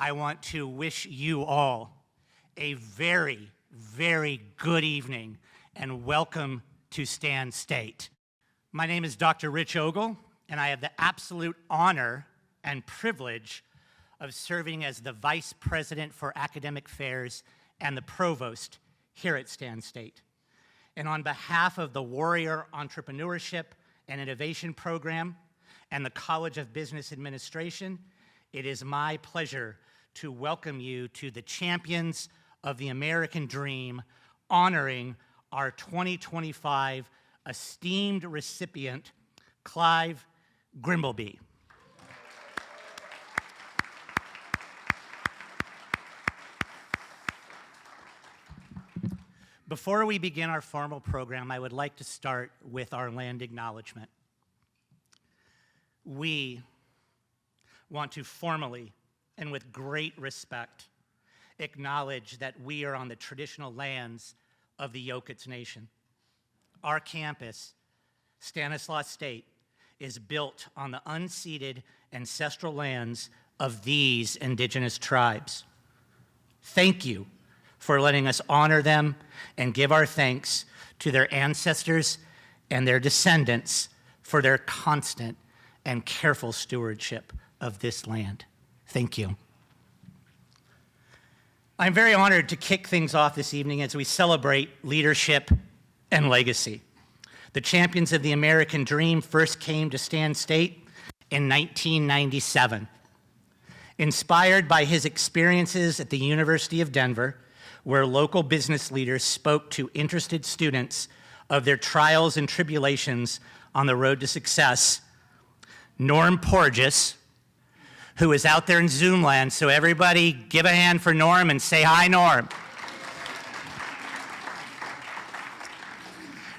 I want to wish you all a very, very good evening and welcome to Stan State. My name is Dr. Rich Ogle, and I have the absolute honor and privilege of serving as the Vice President for Academic Affairs and the Provost here at Stan State. And on behalf of the Warrior Entrepreneurship and Innovation Program and the College of Business Administration, it is my pleasure to welcome you to the Champions of the American Dream, honoring our 2025 esteemed recipient, Clive Grimbleby. Before we begin our formal program, I would like to start with our land acknowledgement. We want to formally and with great respect acknowledge that we are on the traditional lands of the Yokich Nation. Our campus, Stanislaus State, is built on the unceded ancestral lands of these indigenous tribes. Thank you for letting us honor them and give our thanks to their ancestors and their descendants for their constant and careful stewardship of this land. Thank you. I'm very honored to kick things off this evening as we celebrate leadership and legacy. The Champions of the American Dream first came to Stan State in 1997. Inspired by his experiences at the University of Denver, where local business leaders spoke to interested students of their trials and tribulations on the road to success, Norm Porges, who is out there in Zoom land, so everybody give a hand for Norm and say hi, Norm.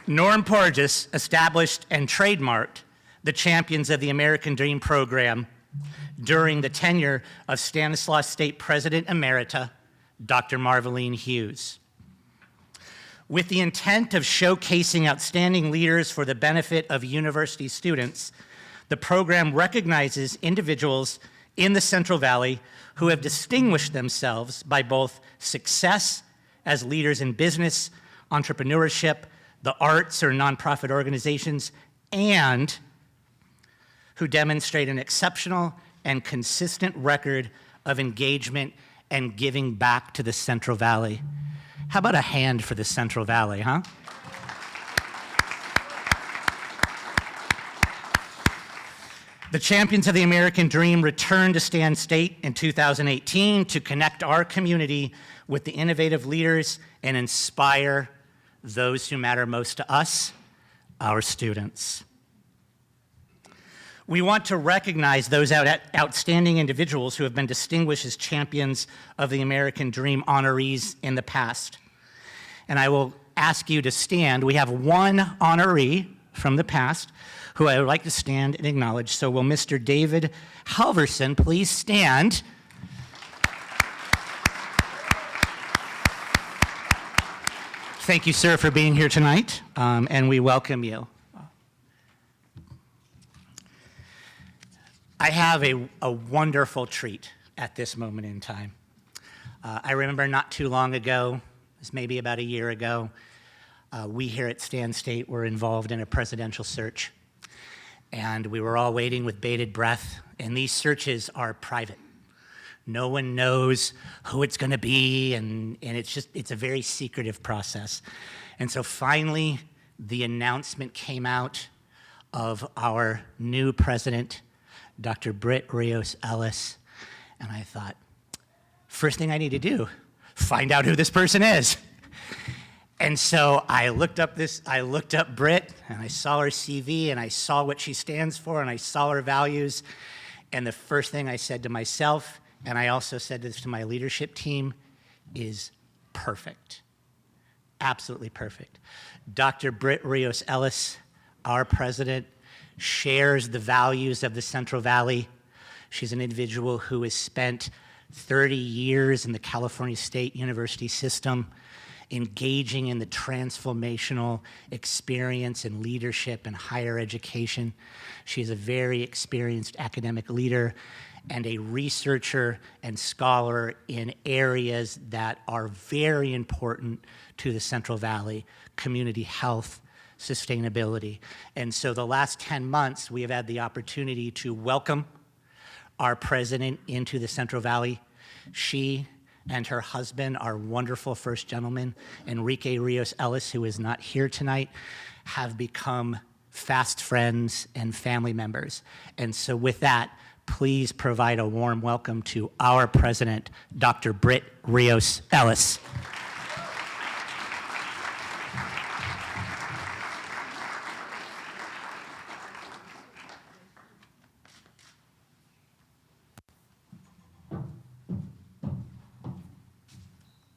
Norm Porges established and trademarked the Champions of the American Dream program during the tenure of Stanislaus State President Emerita, Dr. Marveline Hughes. With the intent of showcasing outstanding leaders for the benefit of university students, the program recognizes individuals in the Central Valley who have distinguished themselves by both success as leaders in business, entrepreneurship, the arts or nonprofit organizations, and who demonstrate an exceptional and consistent record of engagement and giving back to the Central Valley. How about a hand for the Central Valley, huh? The Champions of the American Dream returned to Stan State in 2018 to connect our community with the innovative leaders and inspire those who matter most to us, our students. We want to recognize those outstanding individuals who have been distinguished as Champions of the American Dream honorees in the past. And I will ask you to stand. We have one honoree from the past who I would like to stand and acknowledge. So will Mr. David Halverson please stand? Thank you, sir, for being here tonight, and we welcome you. I have a wonderful treat at this moment in time. I remember not too long ago, it was maybe about a year ago, we here at Stan State were involved in a presidential search. And we were all waiting with bated breath, and these searches are private. No one knows who it's gonna be, and it's a very secretive process. And so finally, the announcement came out of our new president, Dr. Britt Rios Ellis, and I thought, first thing I need to do, find out who this person is. And so I looked up Britt, and I saw her CV, and I saw what she stands for, and I saw her values. And the first thing I said to myself, and I also said this to my leadership team, is perfect. Absolutely perfect. Dr. Britt Rios Ellis, our president, shares the values of the Central Valley. She's an individual who has spent 30 years in the California State University system, engaging in the transformational experience and leadership in higher education. She is a very experienced academic leader, and a researcher and scholar in areas that are very important to the Central Valley: community health, sustainability. And so the last 10 months, we have had the opportunity to welcome our president into the Central Valley. She and her husband, our wonderful first gentleman, Enrique Rios Ellis, who is not here tonight, have become fast friends and family members. And so with that, please provide a warm welcome to our president, Dr. Britt Rios Ellis.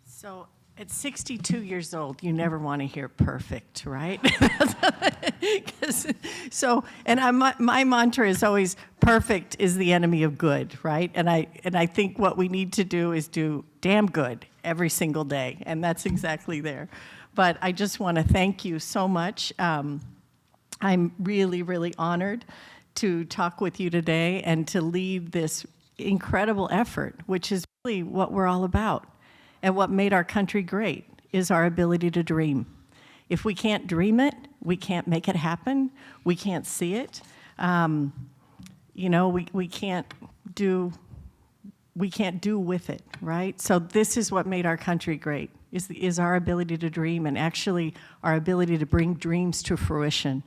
So at 62 years old, you never want to hear perfect, right? My mantra is always, perfect is the enemy of good, right? And I think what we need to do is do damn good every single day, and that's exactly there. But I just want to thank you so much. I'm really, really honored to talk with you today and to lead this incredible effort, which is really what we're all about. And what made our country great is our ability to dream. If we can't dream it, we can't make it happen. We can't see it. We can't do with it, right? So this is what made our country great, is our ability to dream, and actually our ability to bring dreams to fruition.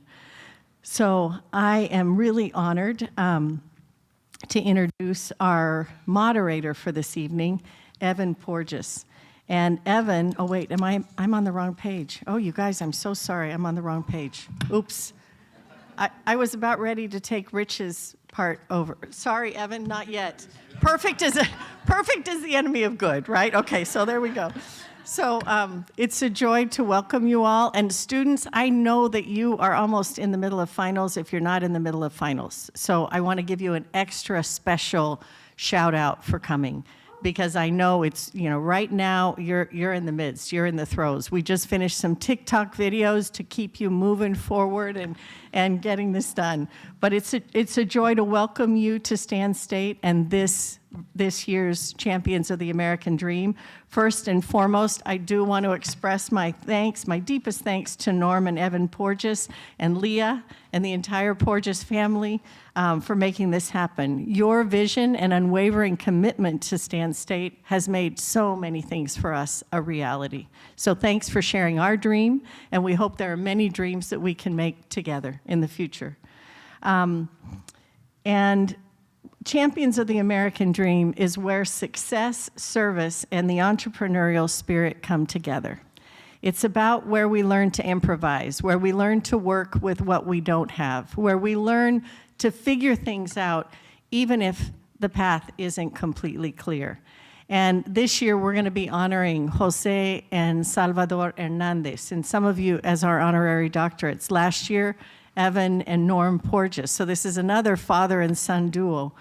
So I am really honored to introduce our moderator for this evening, Evan Porges. And Evan, oh wait, I'm on the wrong page. Oh, you guys, I'm so sorry, I'm on the wrong page. Oops. I was about ready to take Rich's part over. Sorry, Evan, not yet. Perfect is the enemy of good, right? Okay, so there we go. So it's a joy to welcome you all. And students, I know that you are almost in the middle of finals if you're not in the middle of finals. So I want to give you an extra special shout out for coming, because I know it's, right now you're in the midst, you're in the throes. We just finished some TikTok videos to keep you moving forward and getting this done. But it's a joy to welcome you to Stan State and this year's Champions of the American Dream. First and foremost, I do want to express my deepest thanks to Norm and Evan Porges and Leah and the entire Porges family for making this happen. Your vision and unwavering commitment to Stan State has made so many things for us a reality. So thanks for sharing our dream, and we hope there are many dreams that we can make together in the future. And Champions of the American Dream is where success, service, and the entrepreneurial spirit come together. It's about where we learn to improvise, where we learn to work with what we don't have, where we learn to figure things out even if the path isn't completely clear. And this year we're going to be honoring Jose and Salvador Hernandez, and some of you as our honorary doctorates. Last year, Evan and Norm Porges. So this is another father and son duo.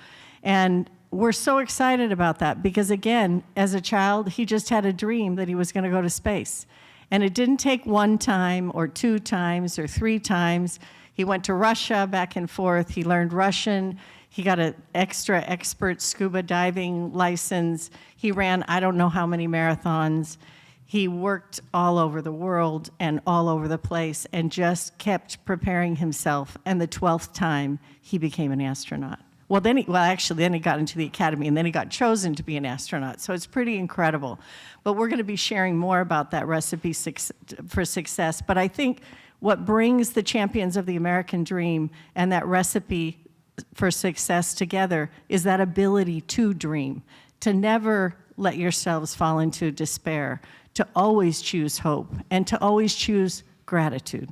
And we're so excited about that because, again, as a child, he just had a dream that he was going to go to space. And it didn't take one time or two times or three times. He went to Russia back and forth. He learned Russian. He got an extra expert scuba diving license. He ran I don't know how many marathons. He worked all over the world and all over the place and just kept preparing himself. And the 12th time, he became an astronaut. Then he got into the academy, and then he got chosen to be an astronaut. So it's pretty incredible. But we're going to be sharing more about that recipe for success. But I think what brings the Champions of the American Dream and that recipe for success together is that ability to dream, to never let yourselves fall into despair, to always choose hope, and to always choose gratitude,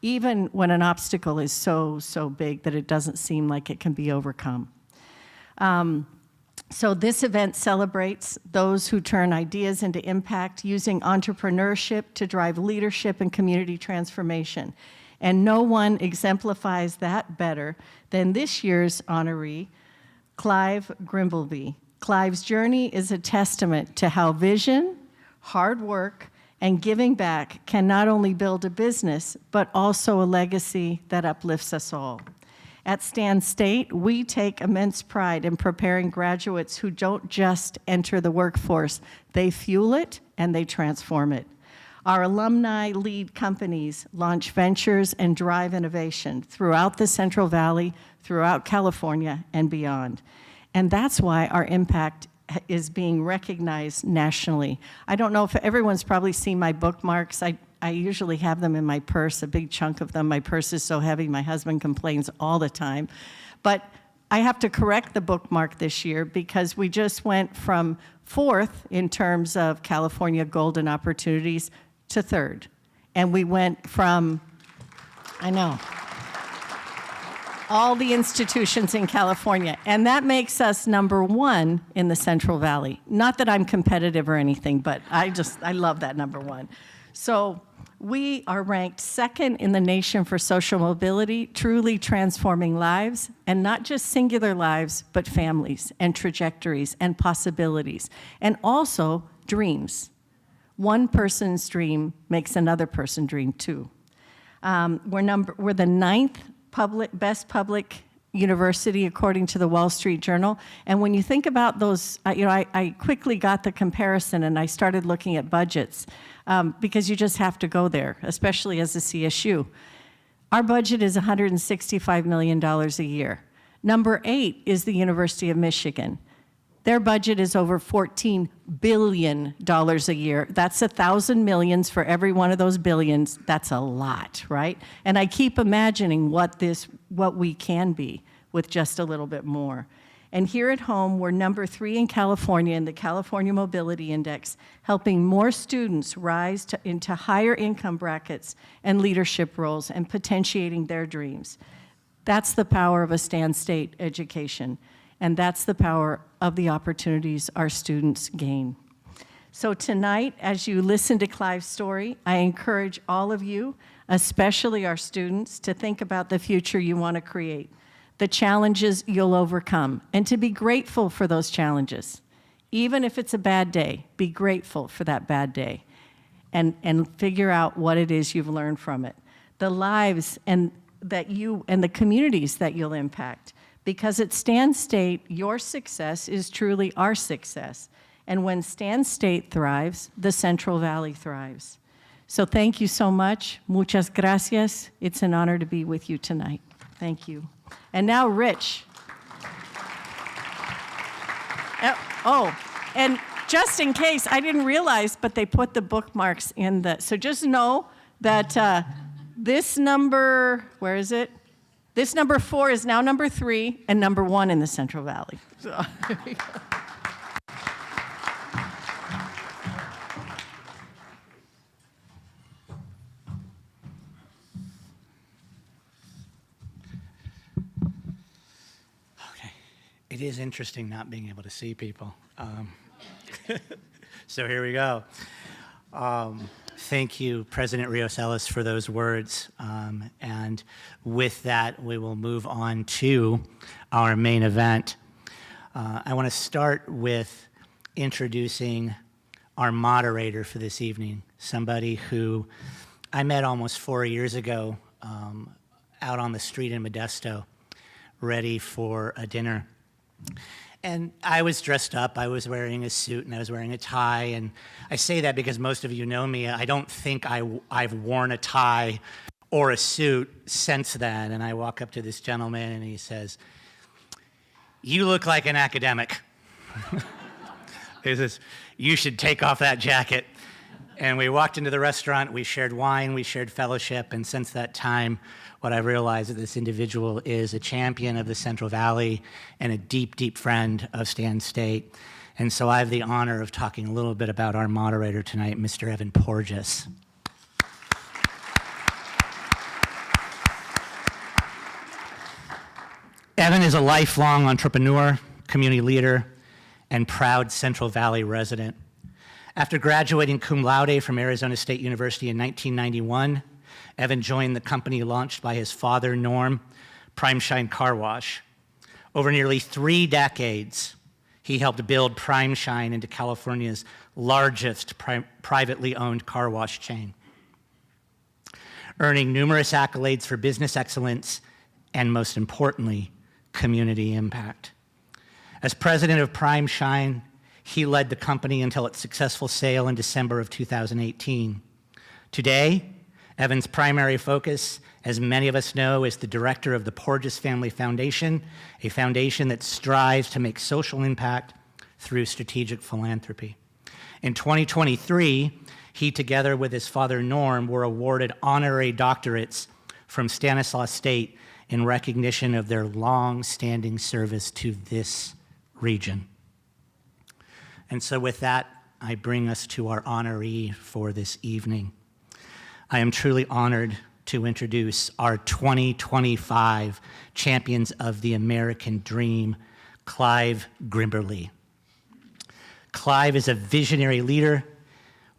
even when an obstacle is so big that it doesn't seem like it can be overcome. So this event celebrates those who turn ideas into impact using entrepreneurship to drive leadership and community transformation. And no one exemplifies that better than this year's honoree, Clive Grimbleby. Clive's journey is a testament to how vision, hard work, and giving back can not only build a business, but also a legacy that uplifts us all. At Stan State, we take immense pride in preparing graduates who don't just enter the workforce, they fuel it and they transform it. Our alumni lead companies launch ventures and drive innovation throughout the Central Valley, throughout California, and beyond. And that's why our impact is being recognized nationally. I don't know if everyone's probably seen my bookmarks. I usually have them in my purse, a big chunk of them. My purse is so heavy, my husband complains all the time. But I have to correct the bookmark this year because we just went from 4th in terms of California Golden Opportunities to 3rd. And we went from, I know, all the institutions in California. And that makes us #1 in the Central Valley. Not that I'm competitive or anything, but I love that #1. So we are ranked 2nd in the nation for social mobility, truly transforming lives, and not just singular lives, but families and trajectories and possibilities, and also dreams. One person's dream makes another person's dream too. We're the 9th best public university according to the Wall Street Journal. And when you think about those, I quickly got the comparison and I started looking at budgets because you just have to go there, especially as a CSU. Our budget is $165 million a year. #8 is the University of Michigan. Their budget is over $14 billion a year. That's 1,000 millions for every one of those billions. That's a lot, right? And I keep imagining what we can be with just a little bit more. And here at home, we're #3 in California in the California Mobility Index, helping more students rise into higher income brackets and leadership roles and potentiating their dreams. That's the power of a Stan State education. And that's the power of the opportunities our students gain. So tonight, as you listen to Clive's story, I encourage all of you, especially our students, to think about the future you want to create, the challenges you'll overcome, and to be grateful for those challenges. Even if it's a bad day, be grateful for that bad day and figure out what it is you've learned from it. The lives and the communities that you'll impact. Because at Stan State, your success is truly our success. And when Stan State thrives, the Central Valley thrives. So thank you so much. Muchas gracias. It's an honor to be with you tonight. Thank you. And now, Rich. And just in case, I didn't realize, but they put the bookmarks in so just know that this number, where is it? This #4 is now #3 and #1 in the Central Valley. So, here we go. Okay. It is interesting not being able to see people. So here we go. Thank you, President Rios-Ellis, for those words. And with that, we will move on to our main event. I want to start with introducing our moderator for this evening, somebody who I met almost 4 years ago out on the street in Modesto, ready for a dinner. And I was dressed up, I was wearing a suit and I was wearing a tie, and I say that because most of you know me. I don't think I've worn a tie or a suit since then. And I walk up to this gentleman and he says, "You look like an academic." He says, "You should take off that jacket." And we walked into the restaurant, we shared wine, we shared fellowship, and since that time, what I realized is that this individual is a champion of the Central Valley and a deep, deep friend of Stan State. And so I have the honor of talking a little bit about our moderator tonight, Mr. Evan Porges. Evan is a lifelong entrepreneur, community leader, and proud Central Valley resident. After graduating cum laude from Arizona State University in 1991, Evan joined the company launched by his father, Norm, Prime Shine Car Wash. Over nearly 3 decades, he helped build Prime Shine into California's largest privately owned car wash chain. Earning numerous accolades for business excellence and most importantly, community impact. As president of Prime Shine, he led the company until its successful sale in December of 2018. Today, Evan's primary focus, as many of us know, is the director of the Porges Family Foundation, a foundation that strives to make social impact through strategic philanthropy. In 2023, he, together with his father Norm, were awarded honorary doctorates from Stanislaus State in recognition of their long-standing service to this region. And so with that, I bring us to our honoree for this evening. I am truly honored to introduce our 2025 Champions of the American Dream, Clive Grimbleby. Clive is a visionary leader,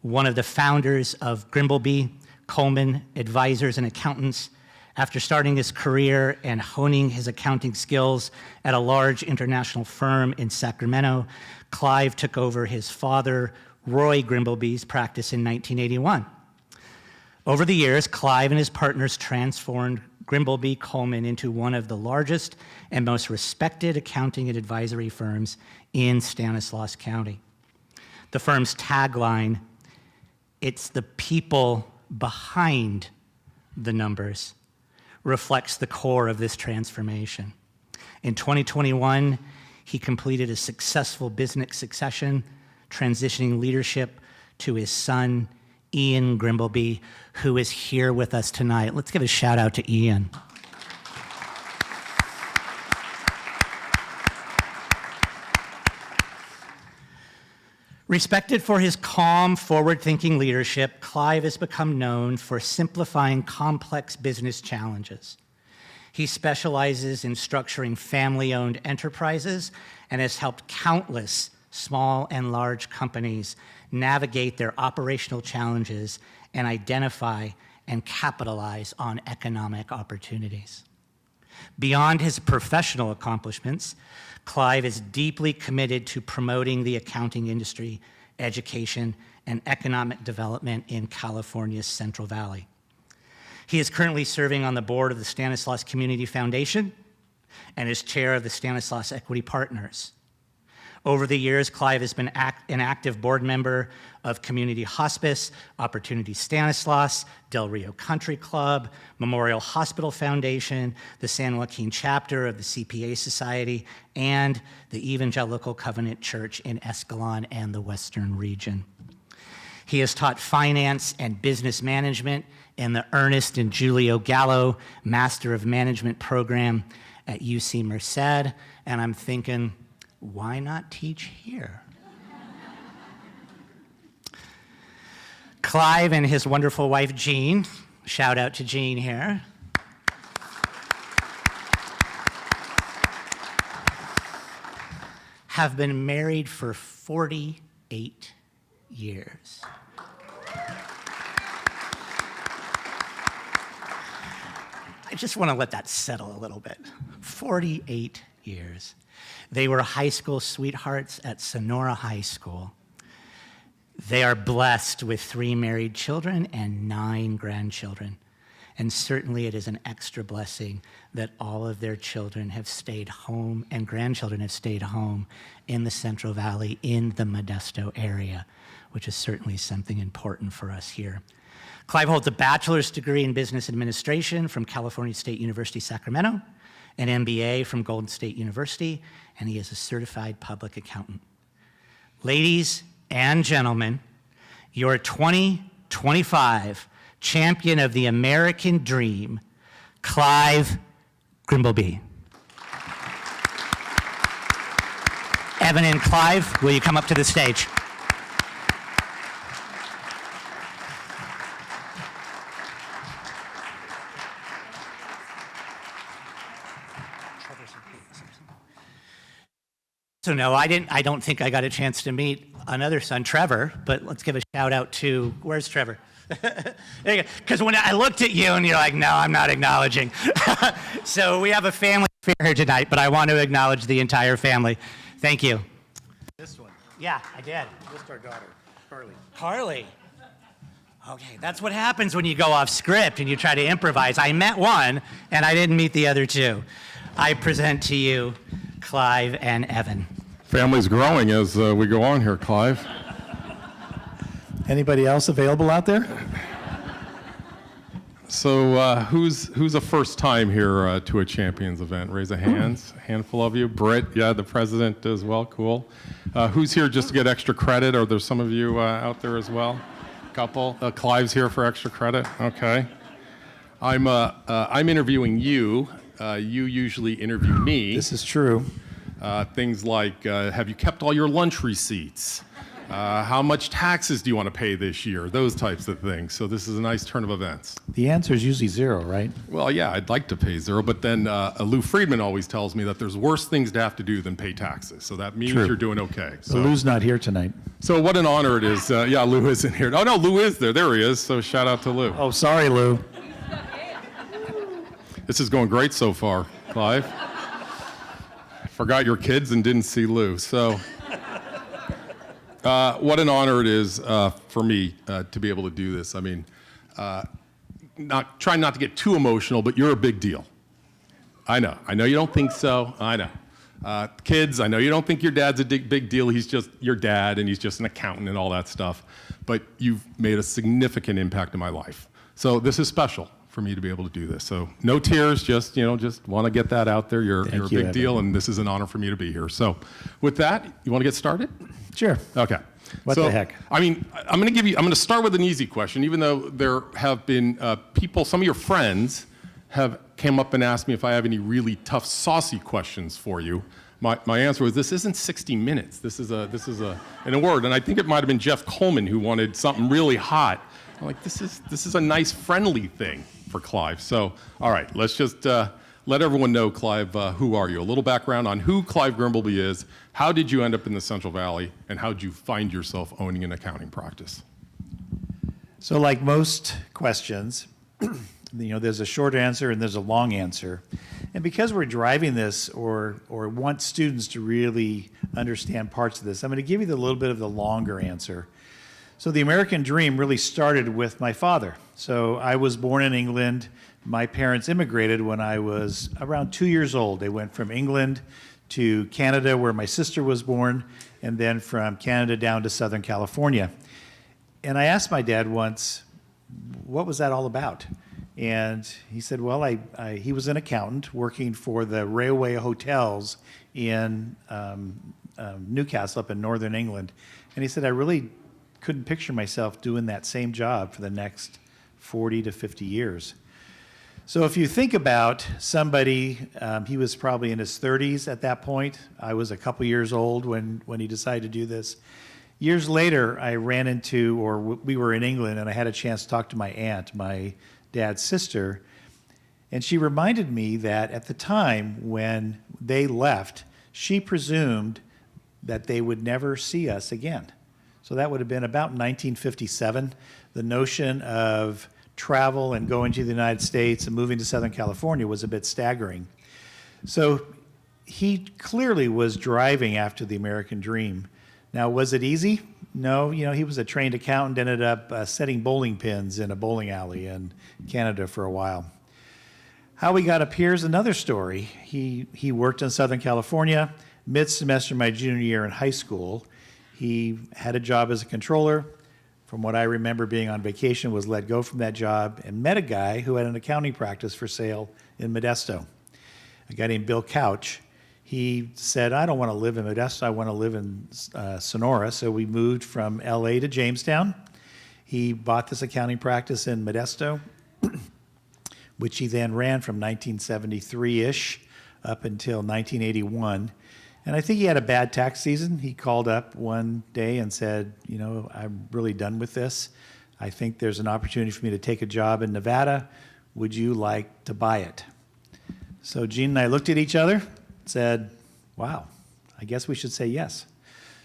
one of the founders of Grimbleby Coleman Advisors and Accountants. After starting his career and honing his accounting skills at a large international firm in Sacramento, Clive took over his father, Roy Grimbleby's practice in 1981. Over the years, Clive and his partners transformed Grimbleby Coleman into one of the largest and most respected accounting and advisory firms in Stanislaus County. The firm's tagline, "It's the people behind the numbers," reflects the core of this transformation. In 2021, he completed a successful business succession, transitioning leadership to his son, Ian Grimbleby, who is here with us tonight. Let's give a shout out to Ian. Respected for his calm, forward-thinking leadership, Clive has become known for simplifying complex business challenges. He specializes in structuring family-owned enterprises and has helped countless small and large companies navigate their operational challenges and identify and capitalize on economic opportunities. Beyond his professional accomplishments, Clive is deeply committed to promoting the accounting industry, education, and economic development in California's Central Valley. He is currently serving on the board of the Stanislaus Community Foundation and is chair of the Stanislaus Equity Partners. Over the years, Clive has been an active board member of Community Hospice, Opportunity Stanislaus, Del Rio Country Club, Memorial Hospital Foundation, the San Joaquin chapter of the CPA Society, and the Evangelical Covenant Church in Escalon and the Western region. He has taught finance and business management in the Ernest and Julio Gallo Master of Management program at UC Merced, and I'm thinking, why not teach here? Clive and his wonderful wife, Jean, shout out to Jean here, have been married for 48 years. I just want to let that settle a little bit. 48 years. They were high school sweethearts at Sonora High School. They are blessed with 3 married children and 9 grandchildren. And certainly it is an extra blessing that all of their children have stayed home and grandchildren have stayed home in the Central Valley in the Modesto area, which is certainly something important for us here. Clive holds a bachelor's degree in business administration from California State University, Sacramento, an MBA from Golden State University, and he is a certified public accountant. Ladies and gentlemen, your 2025 Champion of the American Dream, Clive Grimbleby. Evan and Clive, will you come up to the stage? So no, I don't think I got a chance to meet another son, Trevor, but let's give a shout out to, where's Trevor? Because when I looked at you and you're like, no, I'm not acknowledging. So we have a family affair here tonight, but I want to acknowledge the entire family. Thank you. This one. Yeah, I did. Just our daughter, Carly. Carly. Okay, that's what happens when you go off script and you try to improvise. I met one, and I didn't meet the other two. I present to you Clive and Evan. Family's growing as we go on here, Clive. Anybody else available out there? So who's a first time here to a Champions event? Raise a hands, handful of you. Britt, yeah, the president as well, cool. Who's here just to get extra credit? Or there's some of you out there as well? Couple. Clive's here for extra credit, okay. I'm interviewing you. You usually interview me. This is true. Things like, have you kept all your lunch receipts? How much taxes do you want to pay this year? Those types of things. So this is a nice turn of events. The answer is usually 0, right? Well, yeah, I'd like to pay 0, but then Lou Friedman always tells me that there's worse things to have to do than pay taxes. So that means True. you're doing okay. So, Lou's not here tonight. so what an honor it is. Yeah, Lou isn't here. Oh, no, Lou is there. There he is. So shout out to Lou. Oh, sorry, Lou. This is going great so far, Clive. Forgot your kids and didn't see Lou. So what an honor it is for me to be able to do this. I mean, trying not to get too emotional, but you're a big deal. I know you don't think so. I know. Kids, I know you don't think your dad's a big deal. He's just your dad, and he's just an accountant and all that stuff. But you've made a significant impact in my life. So this is special for me to be able to do this. So no tears, just want to get that out there. You're a big deal, and this is an honor for me to be here. So with that, you want to get started? Sure. Okay. What the heck? I mean, I'm going to start with an easy question, even though there have been people, some of your friends have came up and asked me if I have any really tough, saucy questions for you. My answer was, this isn't 60 Minutes. This is an award, and I think it might have been Jeff Coleman who wanted something really hot. I'm like, this is a nice, friendly thing for Clive. So, all right, let's just let everyone know, Clive, who are you? A little background on who Clive Grimbleby is. How did you end up in the Central Valley, and how did you find yourself owning an accounting practice? So like most questions, there's a short answer and there's a long answer. And because we're driving this or want students to really understand parts of this, I'm going to give you a little bit of the longer answer. So the American dream really started with my father. So I was born in England. My parents immigrated when I was around 2 years old. They went from England to Canada, where my sister was born, and then from Canada down to Southern California. And I asked my dad once, what was that all about? And he said, well, he was an accountant working for the railway hotels in Newcastle up in northern England. And he said, I really couldn't picture myself doing that same job for the next 40 to 50 years. So if you think about somebody, he was probably in his 30s at that point. I was a couple years old when he decided to do this. Years later, I ran into, or we were in England, and I had a chance to talk to my aunt, my dad's sister, and she reminded me that at the time when they left, she presumed that they would never see us again. So that would have been about 1957. The notion of travel and going to the United States and moving to Southern California was a bit staggering. So he clearly was driving after the American dream. Now, was it easy? No, he was a trained accountant, ended up setting bowling pins in a bowling alley in Canada for a while. How we got up here is another story. He worked in Southern California. Mid-semester my junior year in high school, he had a job as a controller. From what I remember being on vacation, was let go from that job and met a guy who had an accounting practice for sale in Modesto, a guy named Bill Couch. He said, I don't want to live in Modesto, I want to live in Sonora. So we moved from LA to Jamestown. He bought this accounting practice in Modesto, which he then ran from 1973-ish up until 1981. And I think he had a bad tax season. He called up one day and said, I'm really done with this. I think there's an opportunity for me to take a job in Nevada. Would you like to buy it? So Gene and I looked at each other, said, wow, I guess we should say yes.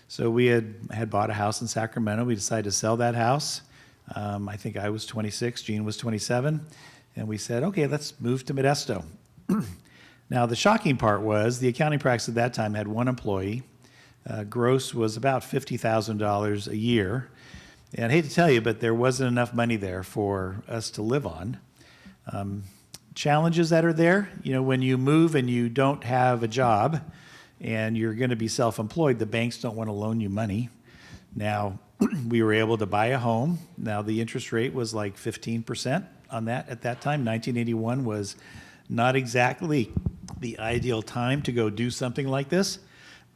So we had bought a house in Sacramento. We decided to sell that house. I think I was 26, Gene was 27. And we said, okay, let's move to Modesto. Now, the shocking part was the accounting practice at that time had one employee. Gross was about $50,000 a year. And I hate to tell you, but there wasn't enough money there for us to live on. Challenges that are there, when you move and you don't have a job and you're going to be self-employed, the banks don't want to loan you money. Now, we were able to buy a home. Now, the interest rate was like 15% on that at that time. 1981 was not exactly the ideal time to go do something like this.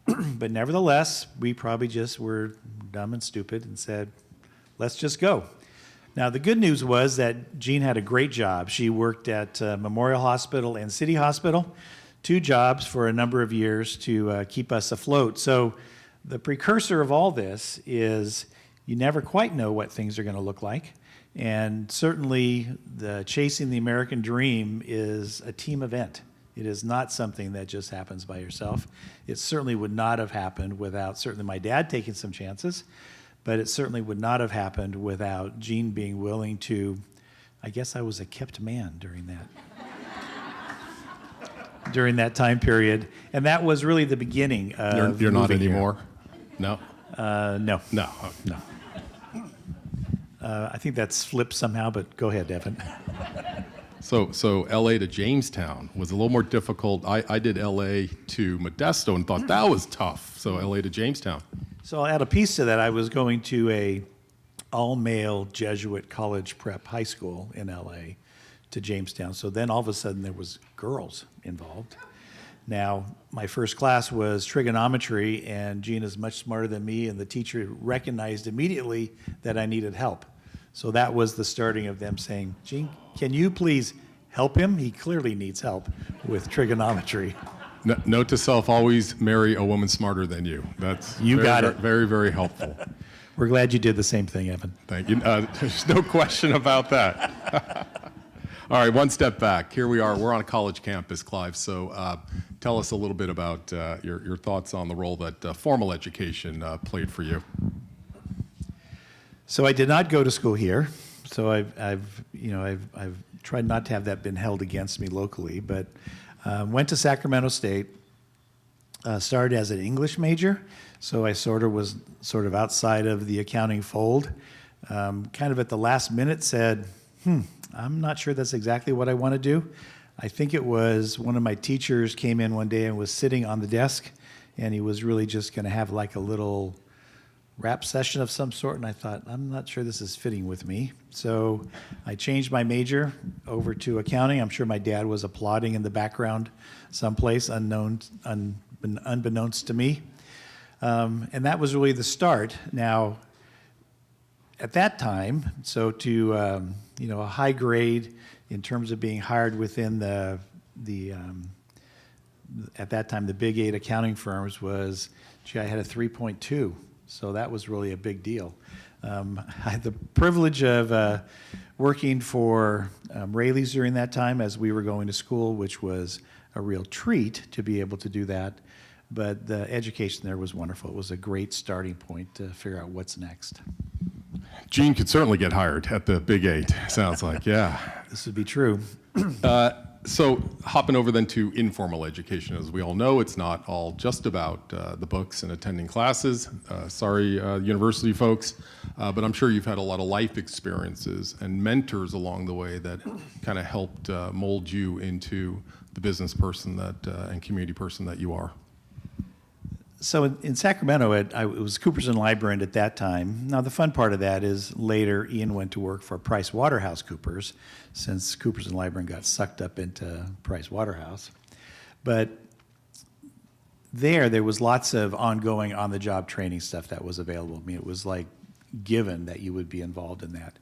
But nevertheless, we probably just were dumb and stupid and said, let's just go. Now, the good news was that Jean had a great job. She worked at Memorial Hospital and City Hospital, 2 jobs for a number of years to keep us afloat. So the precursor of all this is you never quite know what things are going to look like. And certainly the chasing the American dream is a team event. It is not something that just happens by yourself. It certainly would not have happened without certainly my dad taking some chances, but it certainly would not have happened without Jean being willing to, I guess I was a kept man during that time period. And that was really the beginning of You're not moving here. anymore? No? No. No. No. I think that's flipped somehow, but go ahead, Evan. So LA to Jamestown was a little more difficult. I did LA to Modesto and thought that was tough. So LA to Jamestown. So I'll add a piece to that. I was going to a all-male Jesuit college prep high school in LA to Jamestown. So then all of a sudden there was girls involved. Now, my first class was trigonometry, and Jean is much smarter than me, and the teacher recognized immediately that I needed help. So that was the starting of them saying, Jean, can you please help him? He clearly needs help with trigonometry. Note to self, always marry a woman smarter than you. That's got it. Very, very helpful. We're glad you did the same thing, Evan. Thank you. There's no question about that. All right, one step back. Here we are. We're on a college campus, Clive. So tell us a little bit about your thoughts on the role that formal education played for you. So I did not go to school here. So I've tried not to have that been held against me locally, but went to Sacramento State. Started as an English major, so I was outside of the accounting fold. Kind of at the last minute said, I'm not sure that's exactly what I want to do. I think it was one of my teachers came in one day and was sitting on the desk, and he was really just going to have like a little rap session of some sort, and I thought, I'm not sure this is fitting with me. So I changed my major over to accounting. I'm sure my dad was applauding in the background someplace, unbeknownst to me. And that was really the start. Now, at that time, so to a high grade in terms of being hired within at that time the Big 8 accounting firms was, I had a 3.2. So that was really a big deal. I had the privilege of working for Rayleigh's during that time as we were going to school, which was a real treat to be able to do that. But the education there was wonderful. It was a great starting point to figure out what's next. Jean could certainly get hired at the Big 8, sounds like, yeah. This would be true. So hopping over then to informal education, as we all know, it's not all just about the books and attending classes. Sorry, university folks, but I'm sure you've had a lot of life experiences and mentors along the way that kind of helped mold you into the business person and community person that you are. So in Sacramento, it was Coopers & Lybrand at that time. Now, the fun part of that is later Ian went to work for PricewaterhouseCoopers, since Coopers & Lybrand got sucked up into Price Waterhouse. But there was lots of ongoing on-the-job training stuff that was available. I mean, it was like given that you would be involved in that.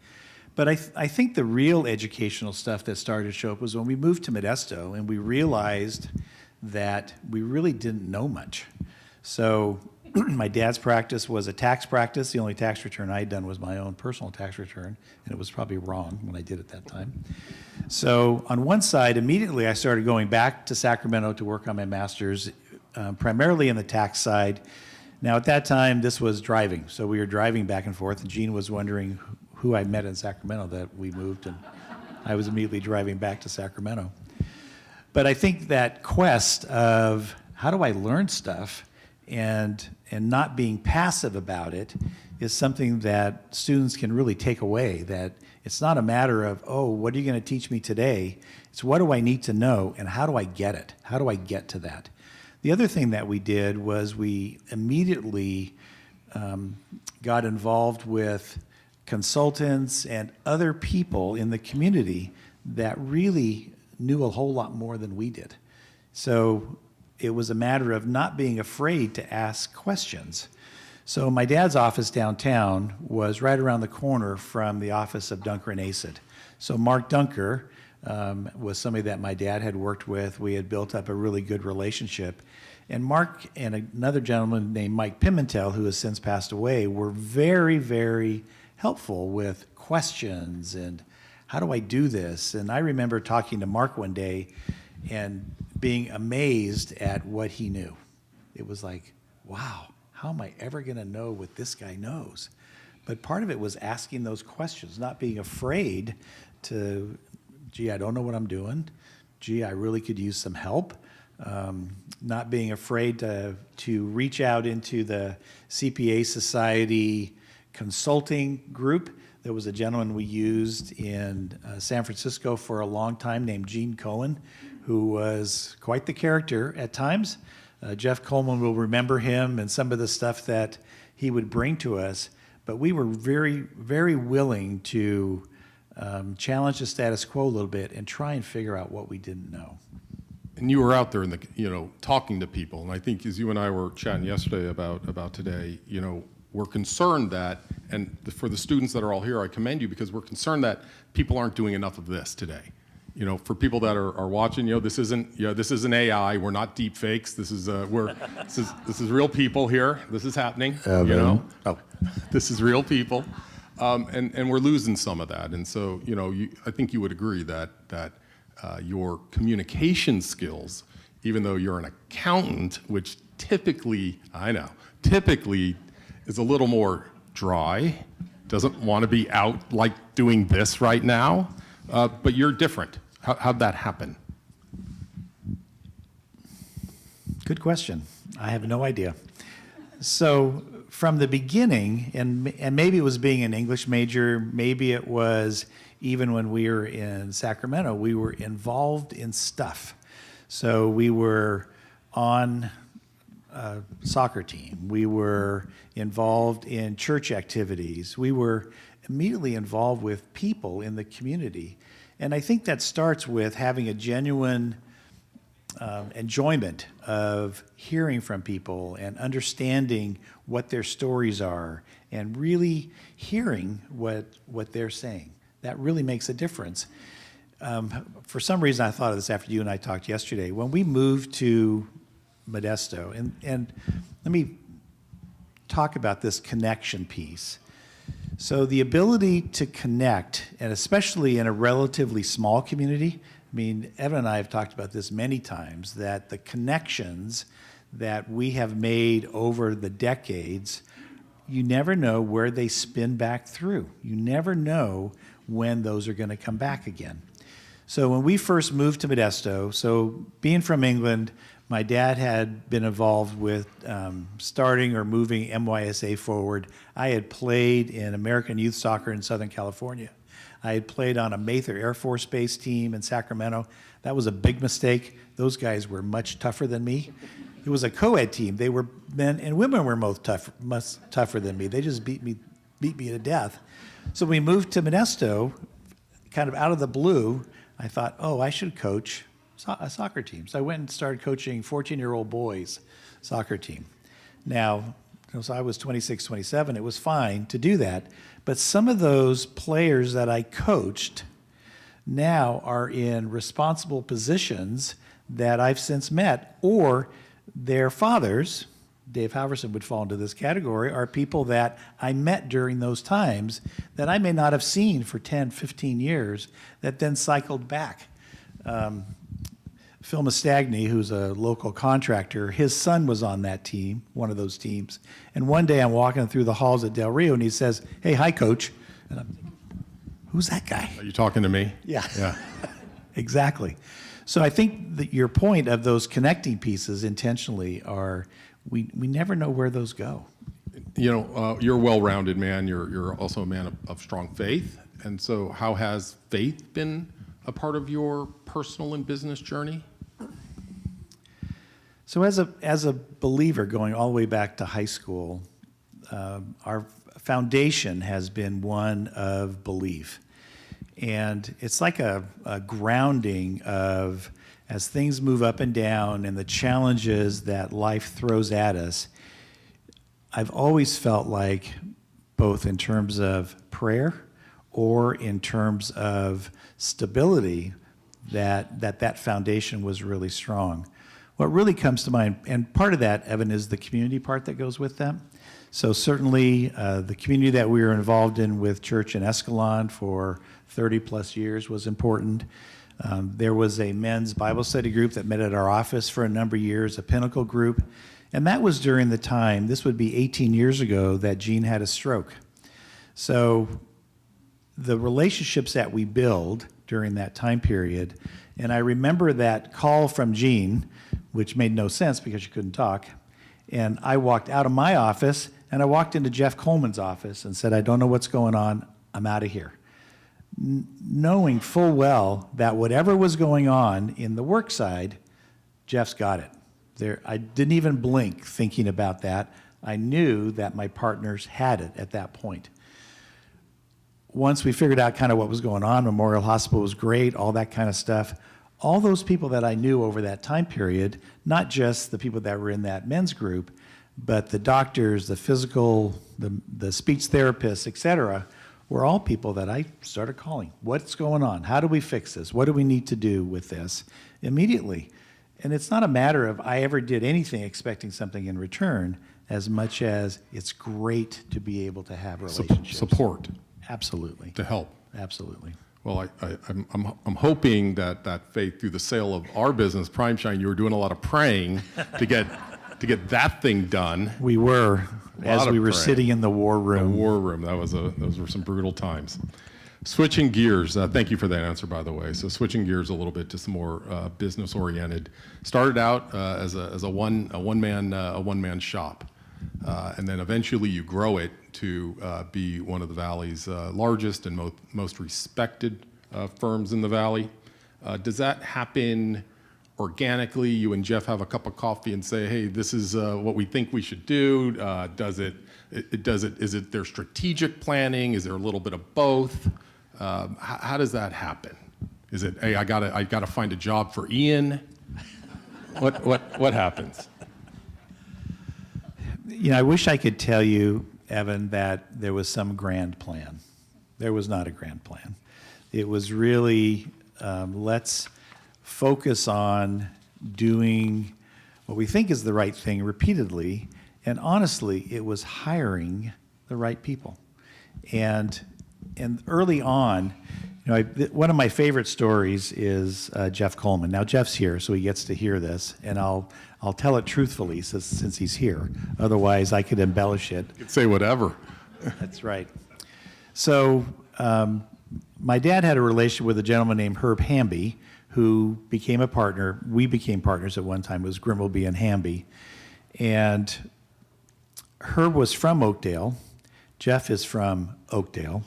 But I think the real educational stuff that started to show up was when we moved to Modesto and we realized that we really didn't know much. So my dad's practice was a tax practice. The only tax return I had done was my own personal tax return, and it was probably wrong when I did it that time. So on one side, immediately I started going back to Sacramento to work on my master's, primarily in the tax side. Now at that time, this was driving. So we were driving back and forth, and Jean was wondering who I met in Sacramento that we moved, and I was immediately driving back to Sacramento. But I think that quest of how do I learn stuff and not being passive about it is something that students can really take away, that it's not a matter of, oh, what are you going to teach me today? It's what do I need to know and how do I get it? How do I get to that? The other thing that we did was we immediately got involved with consultants and other people in the community that really knew a whole lot more than we did. So it was a matter of not being afraid to ask questions. So my dad's office downtown was right around the corner from the office of Dunker and Acid. So Mark Dunker was somebody that my dad had worked with. We had built up a really good relationship. And Mark and another gentleman named Mike Pimentel, who has since passed away, were very, very helpful with questions and how do I do this? And I remember talking to Mark one day and being amazed at what he knew. It was like, wow, how am I ever going to know what this guy knows? But part of it was asking those questions, not being afraid to, gee, I don't know what I'm doing. Gee, I really could use some help. Not being afraid to reach out into the CPA Society consulting group. There was a gentleman we used in San Francisco for a long time named Gene Cohen, who was quite the character at times. Jeff Coleman will remember him and some of the stuff that he would bring to us, but we were very, very willing to challenge the status quo a little bit and try and figure out what we didn't know. And you were out there in the, talking to people, and I think as you and I were chatting yesterday about today, we're concerned that, and for the students that are all here, I commend you because we're concerned that people aren't doing enough of this today. For people that are watching, this isn't AI. We're not deep fakes. This is this is real people here. This is happening. This is real people, and we're losing some of that. And so, I think you would agree that your communication skills, even though you're an accountant, which typically is a little more dry, doesn't want to be out like doing this right now, but you're different. How'd that happen? Good question. I have no idea. So from the beginning, and maybe it was being an English major, maybe it was even when we were in Sacramento, we were involved in stuff. So we were on a soccer team. We were involved in church activities. We were immediately involved with people in the community. And I think that starts with having a genuine enjoyment of hearing from people and understanding what their stories are and really hearing what they're saying. That really makes a difference. For some reason, I thought of this after you and I talked yesterday. When we moved to Modesto, and let me talk about this connection piece. So the ability to connect, and especially in a relatively small community, I mean, Evan and I have talked about this many times, that the connections that we have made over the decades, you never know where they spin back through. You never know when those are going to come back again. So when we first moved to Modesto, so being from England, my dad had been involved with starting or moving MYSA forward. I had played in American youth soccer in Southern California. I had played on a Mather Air Force Base team in Sacramento. That was a big mistake. Those guys were much tougher than me. It was a co-ed team. They were men and women were much tougher than me. They just beat me to death. So we moved to Modesto, kind of out of the blue. I thought, oh, I should coach a soccer team. So I went and started coaching 14-year-old boys soccer team. Now, so I was 26, 27. It was fine to do that. But some of those players that I coached now are in responsible positions that I've since met, or their fathers, Dave Halverson would fall into this category, are people that I met during those times that I may not have seen for 10, 15 years that then cycled back. Phil Mastagny, who's a local contractor, his son was on that team, one of those teams. And one day I'm walking through the halls at Del Rio and he says, "Hey, hi, coach." And I'm thinking, who's that guy? Are you talking to me? Yeah. Exactly. So I think that your point of those connecting pieces intentionally are we never know where those go. You know, you're a well-rounded man. You're also a man of strong faith. And so how has faith been a part of your personal and business journey? So as a believer, going all the way back to high school, our foundation has been one of belief. And it's like a grounding of, as things move up and down and the challenges that life throws at us, I've always felt like, both in terms of prayer or in terms of stability, that foundation was really strong. What really comes to mind, and part of that, Evan, is the community part that goes with that. So certainly the community that we were involved in with church in Escalon for 30 plus years was important. There was a men's Bible study group that met at our office for a number of years, a Pinnacle group. And that was during the time, this would be 18 years ago, that Gene had a stroke. So the relationships that we build during that time period, and I remember that call from Gene, which made no sense because she couldn't talk, and I walked out of my office and I walked into Jeff Coleman's office and said, I don't know what's going on, I'm out of here. Knowing full well that whatever was going on in the work side, Jeff's got it. I didn't even blink thinking about that. I knew that my partners had it at that point. Once we figured out kind of what was going on, Memorial Hospital was great, all that kind of stuff. All those people that I knew over that time period, not just the people that were in that men's group, but the doctors, the physical, the speech therapists, et cetera, were all people that I started calling. What's going on? How do we fix this? What do we need to do with this? Immediately. And it's not a matter of I ever did anything expecting something in return, as much as it's great to be able to have relationships. Support. Absolutely. To help. Absolutely. Well, I'm hoping that faith, through the sale of our business, PrimeShine, you were doing a lot of praying to get that thing done. We were, as we were sitting in the war room. The war room. Those were some brutal times. Switching gears, thank you for that answer, by the way. So switching gears a little bit to some more business-oriented. Started out as a one-man shop, and then eventually you grow it to be one of the Valley's largest and most respected firms in the Valley. Does that happen organically? You and Jeff have a cup of coffee and say, "Hey, this is what we think we should do." Is it their strategic planning? Is there a little bit of both? How does that happen? Is it, hey, I gotta find a job for Ian? What happens? You know, I wish I could tell you, Evan, that there was some grand plan. There was not a grand plan. It was really, let's focus on doing what we think is the right thing repeatedly. And honestly, it was hiring the right people. And early on, you know, one of my favorite stories is Jeff Coleman. Now Jeff's here, so he gets to hear this, and I'll tell it truthfully since he's here. Otherwise, I could embellish it. You could say whatever. That's right. So my dad had a relationship with a gentleman named Herb Hamby, who became a partner. We became partners at one time. It was Grimbleby and Hamby. And Herb was from Oakdale. Jeff is from Oakdale.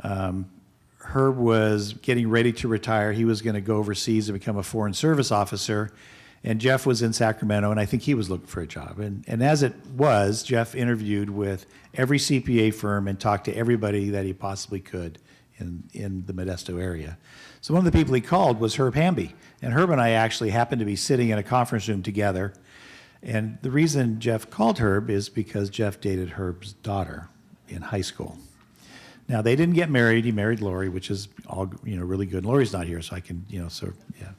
Herb was getting ready to retire. He was going to go overseas and become a foreign service officer. And Jeff was in Sacramento, and I think he was looking for a job. And as it was, Jeff interviewed with every CPA firm and talked to everybody that he possibly could in the Modesto area. So one of the people he called was Herb Hamby. And Herb and I actually happened to be sitting in a conference room together. And the reason Jeff called Herb is because Jeff dated Herb's daughter in high school. Now, they didn't get married. He married Lori, which is all, you know, really good. Lori's not here, so I can, you know, sort of, yeah.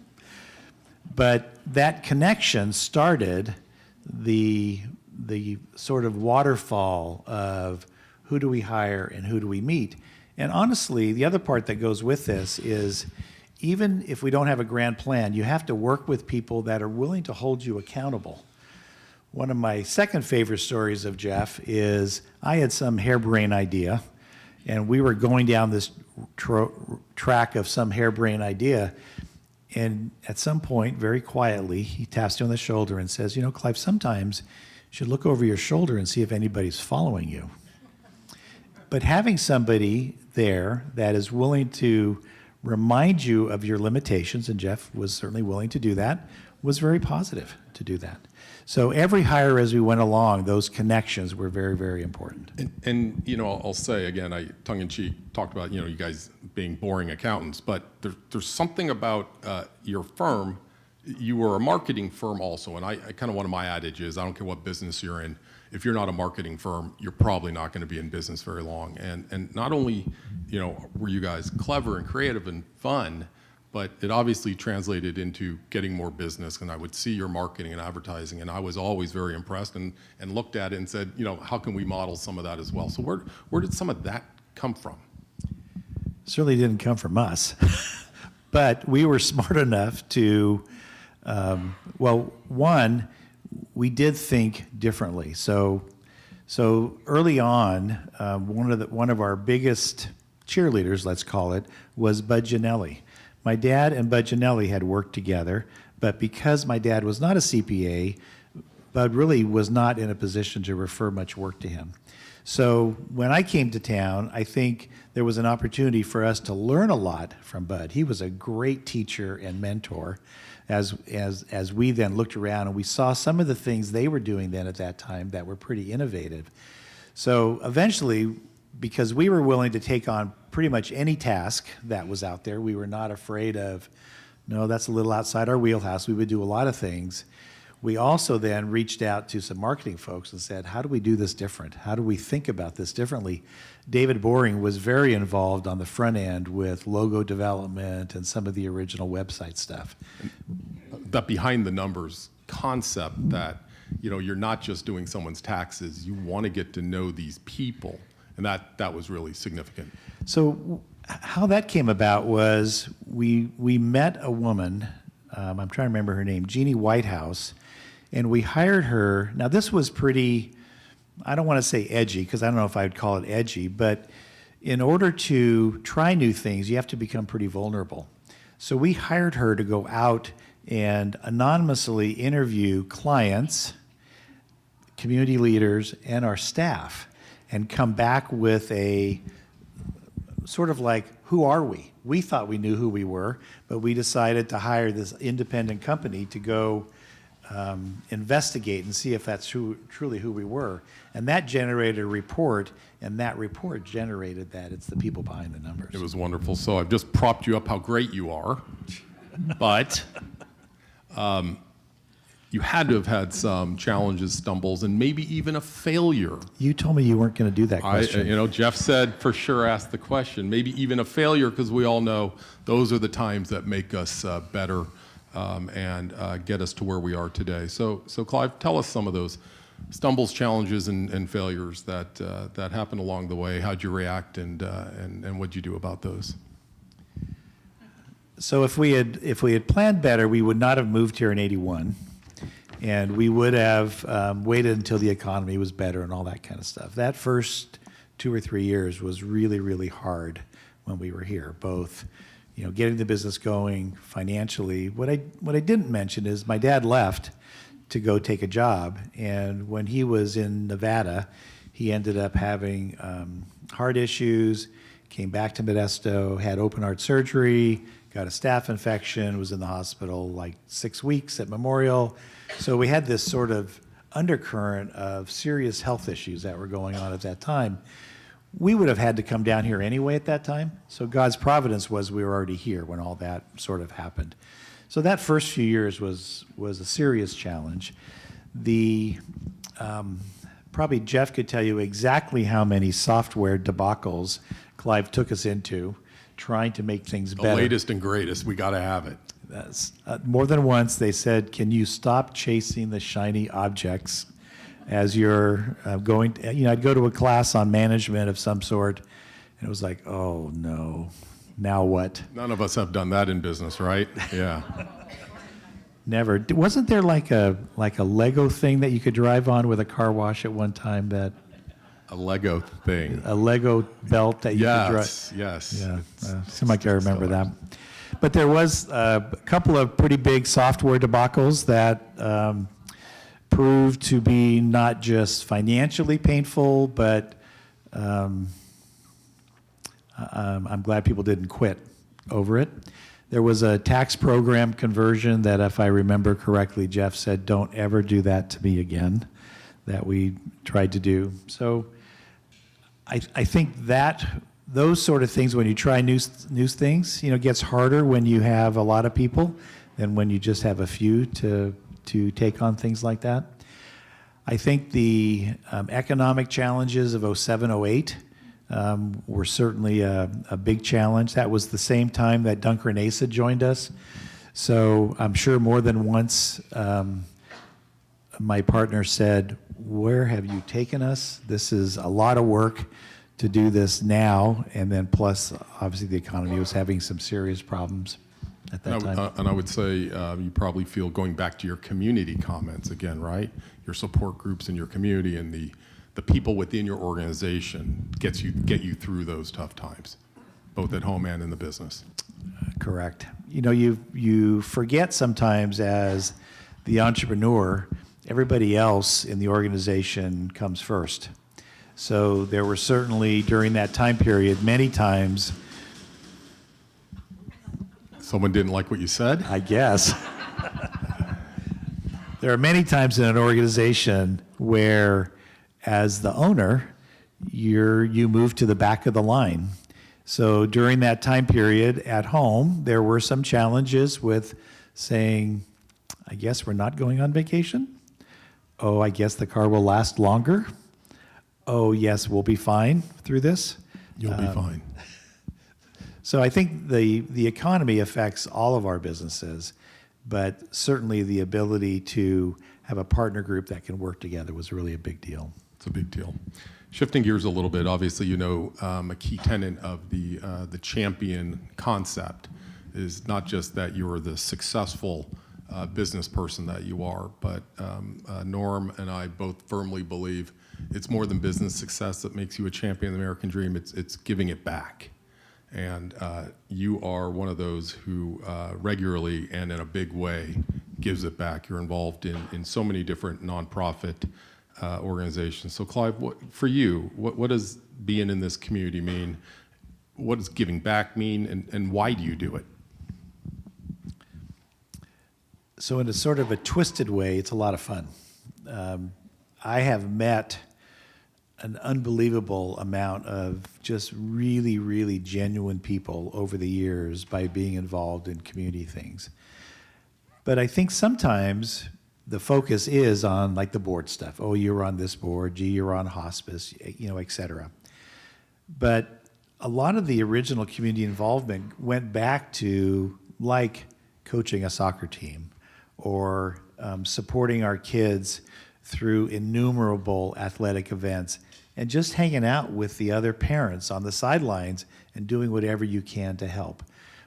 But that connection started the sort of waterfall of who do we hire and who do we meet. And honestly, the other part that goes with this is, even if we don't have a grand plan, you have to work with people that are willing to hold you accountable. One of my second favorite stories of Jeff is I had some harebrained idea, and we were going down this track of some harebrained idea, And at some point, very quietly, he taps you on the shoulder and says, you know, Clive, sometimes you should look over your shoulder and see if anybody's following you. But having somebody there that is willing to remind you of your limitations, and Jeff was certainly willing to do that, was very positive to do that. So every hire as we went along, those connections were very, very important. And you know, I'll say again, I tongue-in-cheek talked about, you know, you guys being boring accountants, but there's something about your firm. You were a marketing firm also, and I kind of one of my adages, I don't care what business you're in, if you're not a marketing firm, you're probably not going to be in business very long. And not only, you know, were you guys clever and creative and fun, but it obviously translated into getting more business. And I would see your marketing and advertising, and I was always very impressed and looked at it and said, you know, how can we model some of that as well? So where did some of that come from? Certainly didn't come from us, but we were smart enough to, well, one, we did think differently. So early on, one of our biggest cheerleaders, let's call it, was Bud Gianelli. My dad and Bud Gianelli had worked together, but because my dad was not a CPA, Bud really was not in a position to refer much work to him. So when I came to town, I think there was an opportunity for us to learn a lot from Bud. He was a great teacher and mentor as we then looked around and we saw some of the things they were doing then at that time that were pretty innovative. So eventually, because we were willing to take on pretty much any task that was out there, we were not afraid of, no, that's a little outside our wheelhouse. We would do a lot of things. We also then reached out to some marketing folks and said, how do we do this different? How do we think about this differently? David Boring was very involved on the front end with logo development and some of the original website stuff. That behind the numbers concept that, you know, you're not just doing someone's taxes, you want to get to know these people. And that was really significant. So how that came about was we met a woman, I'm trying to remember her name, Jeannie Whitehouse, and we hired her. Now this was pretty, I don't want to say edgy, because I don't know if I would call it edgy, but in order to try new things, you have to become pretty vulnerable. So we hired her to go out and anonymously interview clients, community leaders, and our staff, and come back with a sort of like, who are we? We thought we knew who we were, but we decided to hire this independent company to go investigate and see if that's truly who we were. And that generated a report, and that report generated that it's the people behind the numbers. It was wonderful. So I've just propped you up how great you are, but you had to have had some challenges, stumbles, and maybe even a failure. You told me you weren't going to do that question. You know, Jeff said for sure ask the question. Maybe even a failure, because we all know those are the times that make us better and get us to where we are today. So Clive, tell us some of those stumbles, challenges, and failures that happened along the way. How'd you react, and what'd you do about those? So if we had planned better, we would not have moved here in '81. And we would have waited until the economy was better and all that kind of stuff. That first 2 or 3 years was really, really hard when we were here, both, you know, getting the business going financially. What I didn't mention is my dad left to go take a job, and when he was in Nevada, he ended up having heart issues, came back to Modesto, had open heart surgery, got a staph infection, was in the hospital like 6 weeks at Memorial. So we had this sort of undercurrent of serious health issues that were going on at that time. We would have had to come down here anyway at that time. So God's providence was we were already here when all that sort of happened. So that first few years was a serious challenge. Probably Jeff could tell you exactly how many software debacles Clive took us into trying to make things better. The latest and greatest, we got to have it. More than once they said, can you stop chasing the shiny objects as you're going, you know, I'd go to a class on management of some sort, and it was like, oh no, now what? None of us have done that in business, right? Yeah. Never. Wasn't there like a Lego thing that you could drive on with a car wash at one time that? A Lego thing. A Lego belt that you could drive. Yes. Yeah, seemed like I remember that. But there was a couple of pretty big software debacles that proved to be not just financially painful, but I'm glad people didn't quit over it. There was a tax program conversion that, if I remember correctly, Jeff said, don't ever do that to me again, that we tried to do. So I think that those sort of things, when you try new things, gets harder when you have a lot of people than when you just have a few to take on things like that. I think the economic challenges of 07, 08 were certainly a big challenge. That was the same time that Dunker and Asa joined us. So I'm sure more than once my partner said, where have you taken us? This is a lot of work to do this now. And then plus, obviously, the economy was having some serious problems at that time. And I would say you probably feel, going back to your community comments again, right? Your support groups in your community and the people within your organization get you through those tough times, both at home and in the business. Correct. You forget sometimes, as the entrepreneur, everybody else in the organization comes first. So there were certainly, during that time period, many times. Someone didn't like what you said? I guess. There are many times in an organization where, as the owner, you move to the back of the line. So during that time period at home, there were some challenges with saying, I guess we're not going on vacation. Oh, I guess the car will last longer. Oh, yes, we'll be fine through this. You'll be fine. So I think the economy affects all of our businesses, but certainly the ability to have a partner group that can work together was really a big deal. It's a big deal. Shifting gears a little bit, obviously, a key tenet of the champion concept is not just that you're the successful business person that you are, but Norm and I both firmly believe it's more than business success that makes you a champion of the American dream. It's giving it back. And you are one of those who regularly and in a big way gives it back. You're involved in so many different nonprofit organizations. So Clive, for you, what does being in this community mean? What does giving back mean, and why do you do it? So in a sort of a twisted way, it's a lot of fun. I have met an unbelievable amount of just really, really genuine people over the years by being involved in community things. But I think sometimes the focus is on like the board stuff. Oh, you're on this board, gee, you're on hospice, et cetera. But a lot of the original community involvement went back to like coaching a soccer team or supporting our kids through innumerable athletic events and just hanging out with the other parents on the sidelines and doing whatever you can to help.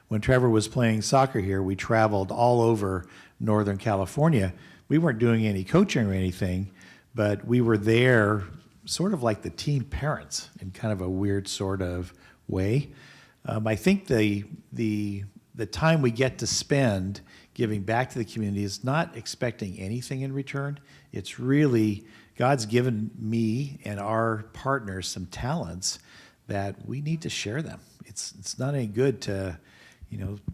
When Trevor was playing soccer here, we traveled all over Northern California. We weren't doing any coaching or anything, but we were there sort of like the team parents in kind of a weird sort of way. I think the time we get to spend giving back to the community is not expecting anything in return. It's really, God's given me and our partners some talents that we need to share them. It's not any good to,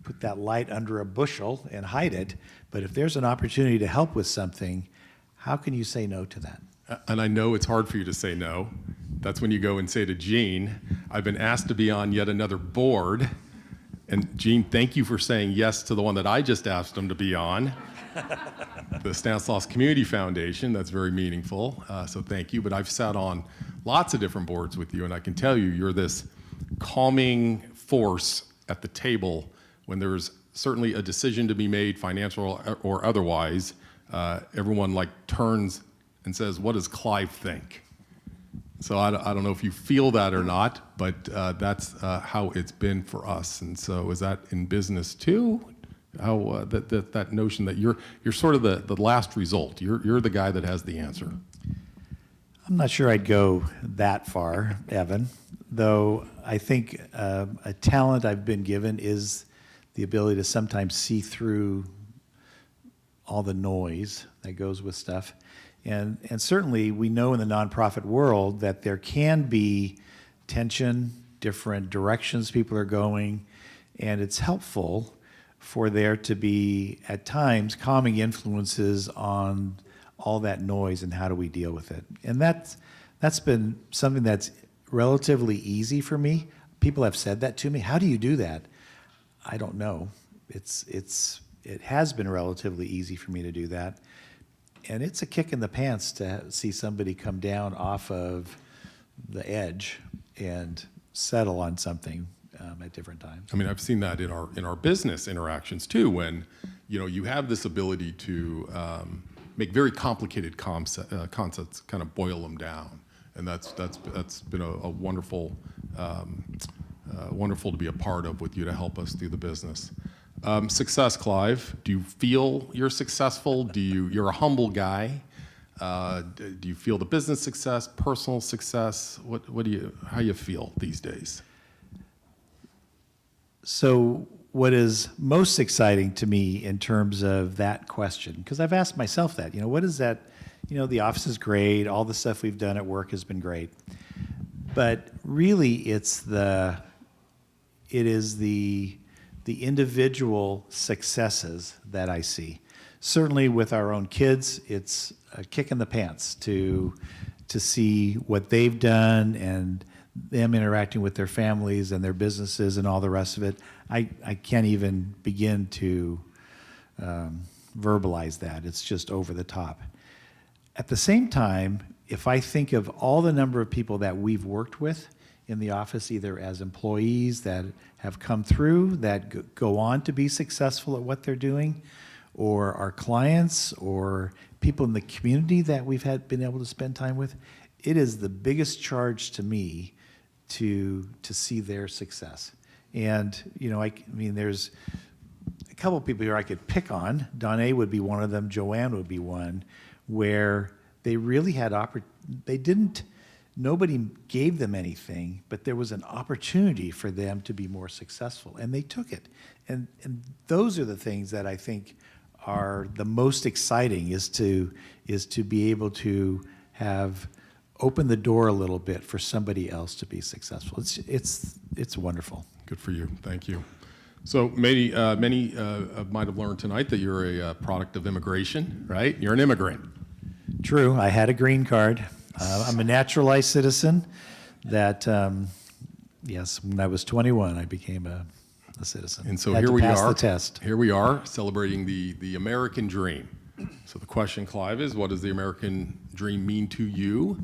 put that light under a bushel and hide it, but if there's an opportunity to help with something, how can you say no to that? And I know it's hard for you to say no. That's when you go and say to Gene, I've been asked to be on yet another board. And Gene, thank you for saying yes to the one that I just asked him to be on, the Stanislaus Community Foundation. That's very meaningful, so thank you. But I've sat on lots of different boards with you, and I can tell you, you're this calming force at the table when there's certainly a decision to be made, financial or otherwise. Everyone turns and says, what does Clive think? So I don't know if you feel that or not, but that's how it's been for us. And so is that in business too? How that notion that you're sort of the last result. You're the guy that has the answer. I'm not sure I'd go that far, Evan, though I think a talent I've been given is the ability to sometimes see through all the noise that goes with stuff. And certainly we know in the nonprofit world that there can be tension, different directions people are going, and it's helpful for there to be, at times, calming influences on all that noise and how do we deal with it. And that's been something that's relatively easy for me. People have said that to me. How do you do that? I don't know. It has been relatively easy for me to do that. And it's a kick in the pants to see somebody come down off of the edge and settle on something at different times. I mean, I've seen that in our business interactions too, when you have this ability to make very complicated concepts, kind of boil them down, and that's been a wonderful wonderful to be a part of with you to help us through the business. Success, Clive. Do you feel you're successful? You're a humble guy. Do you feel the business success, personal success? How you feel these days? So what is most exciting to me in terms of that question, because I've asked myself that, what is that, the office is great, all the stuff we've done at work has been great. But really it is the individual successes that I see. Certainly with our own kids, it's a kick in the pants to see what they've done and them interacting with their families and their businesses and all the rest of it. I can't even begin to verbalize that. It's just over the top. At the same time, if I think of all the number of people that we've worked with in the office, either as employees that have come through, that go on to be successful at what they're doing, or our clients, or people in the community that we've been able to spend time with, it is the biggest charge to me to see their success. And I mean, there's a couple of people here I could pick on. Donna would be one of them. Joanne would be one, where they really had nobody gave them anything, but there was an opportunity for them to be more successful, and they took it. And those are the things that I think are the most exciting, is to be able to have opened the door a little bit for somebody else to be successful. It's wonderful. Good for you. Thank you. So many might have learned tonight that you're a product of immigration, right? You're an immigrant. True. I had a green card. I'm a naturalized citizen. That yes, when I was 21, I became a citizen. And so Had here to we pass are. the test. Here we are celebrating the American dream. So the question, Clive, is what does the American dream mean to you?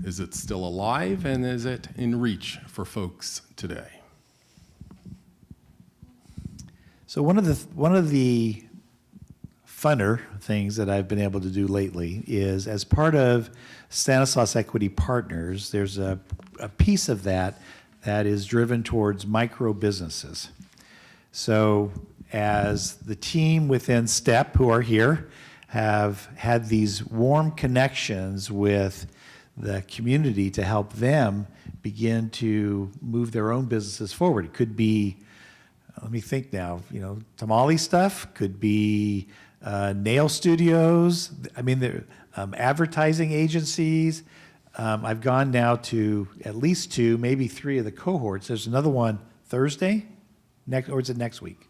Is it still alive, and is it in reach for folks today? So one of the funner things that I've been able to do lately is, as part of Stanislaus Equity Partners, there's a piece of that is driven towards micro businesses. So as the team within STEP, who are here, have had these warm connections with the community to help them begin to move their own businesses forward. It could be, let me think now, tamale stuff, could be nail studios, I mean, there advertising agencies. I've gone now to at least 2, maybe 3 of the cohorts. There's another one Thursday, or is it next week?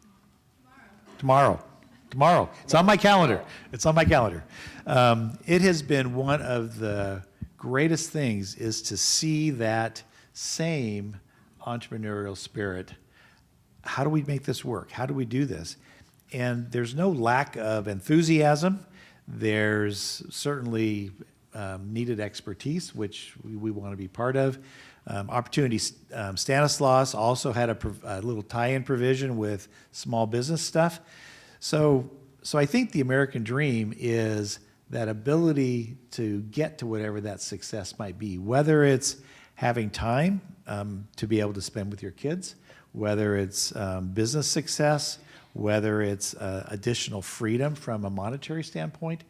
Tomorrow. It's on my calendar. It has been one of the greatest things, is to see that same entrepreneurial spirit. How do we make this work? How do we do this? And there's no lack of enthusiasm. There's certainly needed expertise, which we want to be part of. Opportunities. Stanislaus also had a little tie-in provision with small business stuff. So I think the American dream is that ability to get to whatever that success might be, whether it's having time to be able to spend with your kids, whether it's business success, whether it's additional freedom from a monetary standpoint.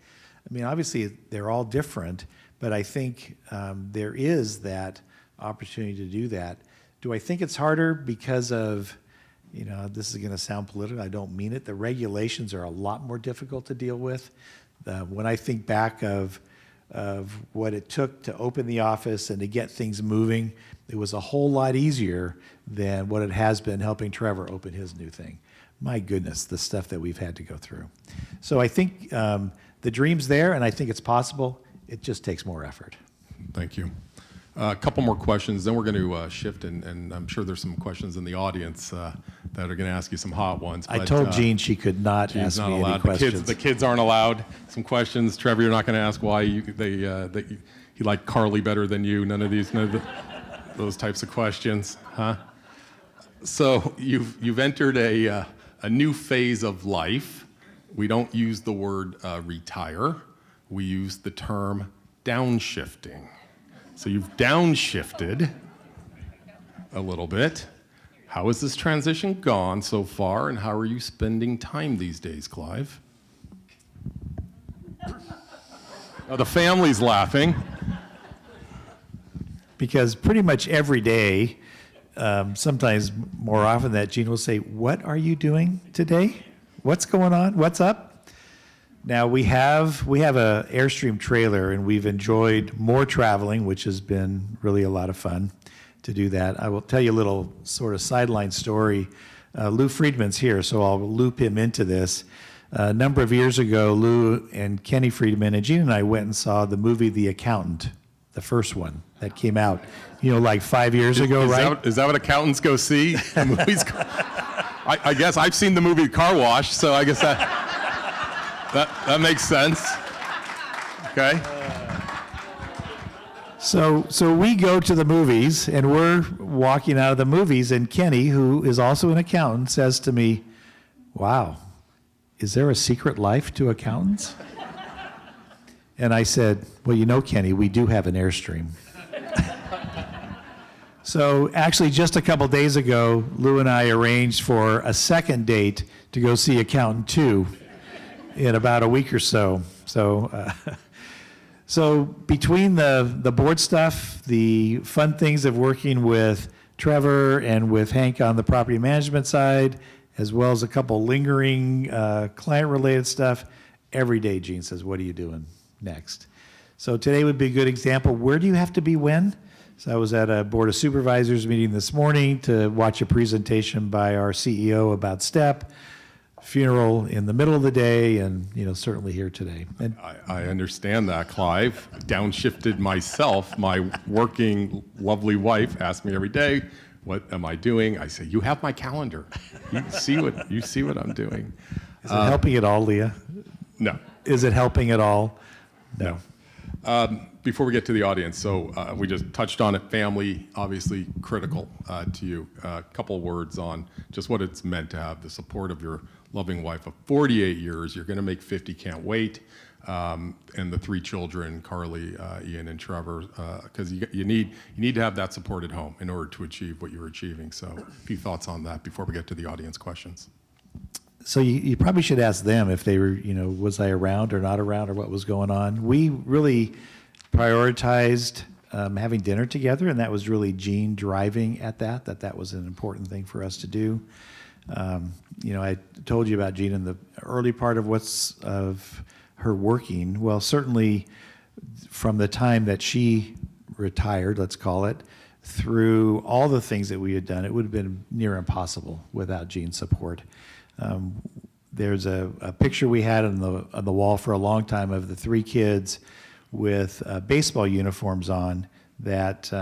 I mean, obviously, they're all different, but I think there is that opportunity to do that. Do I think it's harder because of this is going to sound political. I don't mean it. The regulations are a lot more difficult to deal with. When I think back of what it took to open the office and to get things moving, it was a whole lot easier than what it has been helping Trevor open his new thing. My goodness, the stuff that we've had to go through. So I think the dream's there, and I think it's possible. It just takes more effort. Thank you. A couple more questions, then we're going to shift, and I'm sure there's some questions in the audience that are going to ask you some hot ones. I told Jean she could not ask me any questions. The kids aren't allowed some questions. Trevor, you're not going to ask why he liked Carly better than you. None of those types of questions, huh? So you've entered a new phase of life. We don't use the word retire. We use the term downshifting. So you've downshifted a little bit. How has this transition gone so far, and how are you spending time these days, Clive? Oh, the family's laughing. Because pretty much every day, sometimes more often that Jean will say, "What are you doing today? What's going on? What's up?" Now we have a Airstream trailer, and we've enjoyed more traveling, which has been really a lot of fun to do that. I will tell you a little sort of sideline story. Lou Friedman's here, so I'll loop him into this. A number of years ago, Lou and Kenny Friedman and Jean and I went and saw the movie The Accountant, the first one that came out, like 5 years ago, right? Is that what accountants go see? The movies? I guess I've seen the movie Car Wash, so I guess that makes sense. Okay. So we go to the movies, and we're walking out of the movies, and Kenny, who is also an accountant, says to me, "Wow, is there a secret life to accountants?" And I said, "Well, Kenny, we do have an Airstream." So actually, just a couple days ago, Lou and I arranged for a second date to go see Accountant 2 in about a week or so. So between the board stuff, the fun things of working with Trevor and with Hank on the property management side, as well as a couple lingering client-related stuff, every day Jean says, "What are you doing next?" So today would be a good example. Where do you have to be when? So I was at a Board of Supervisors meeting this morning to watch a presentation by our CEO about STEP, funeral in the middle of the day, and certainly here today. And I understand that, Clive. Downshifted myself. My working, lovely wife asks me every day, "What am I doing?" I say, "You have my calendar. You see what I'm doing." Is it helping at all, Leah? No. Is it helping at all? No. Before we get to the audience, so we just touched on it. Family, obviously critical to you. A couple words on just what it's meant to have the support of your loving wife of 48 years. You're going to make 50, can't wait. And the three children, Carly, Ian, and Trevor, because you need to have that support at home in order to achieve what you're achieving. So a few thoughts on that before we get to the audience questions. So you probably should ask them if they were, was I around or not around or what was going on. We really prioritized having dinner together, and that was really Jean driving at that was an important thing for us to do. I told you about Jean in the early part of her working. Well, certainly from the time that she retired, let's call it, through all the things that we had done, it would have been near impossible without Jean's support. There's a picture we had on the wall for a long time of the three kids with baseball uniforms on that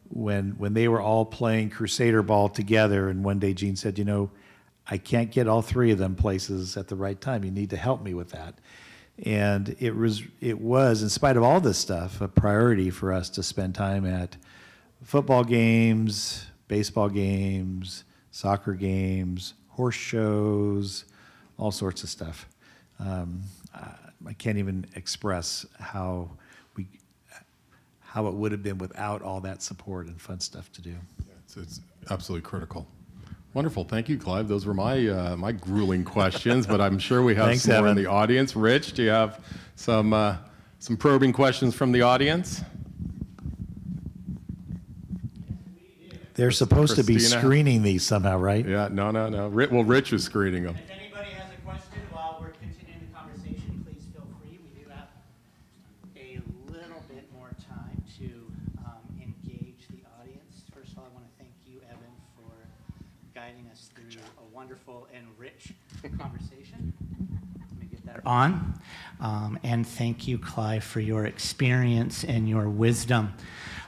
when they were all playing Crusader ball together, and one day Jean said, I can't get all three of them places at the right time. You need to help me with that. And it was, in spite of all this stuff, a priority for us to spend time at football games, baseball games, soccer games, horse shows, all sorts of stuff. I can't even express how it would have been without all that support and fun stuff to do. It's absolutely critical. Wonderful. Thank you, Clive. Those were my grueling questions, but I'm sure we have Thanks, some more in Evan. the audience. Rich, do you have some probing questions from the audience? They're supposed to be Christina. screening these somehow, right? Yeah, no. Well, Rich is screening them. If anybody has a question while we're continuing the conversation, please feel free. We do have a little bit more time to engage the audience. First of all, I want to thank you, Evan, for guiding us through a wonderful and rich conversation. Let me get that on. And thank you, Clive, for your experience and your wisdom.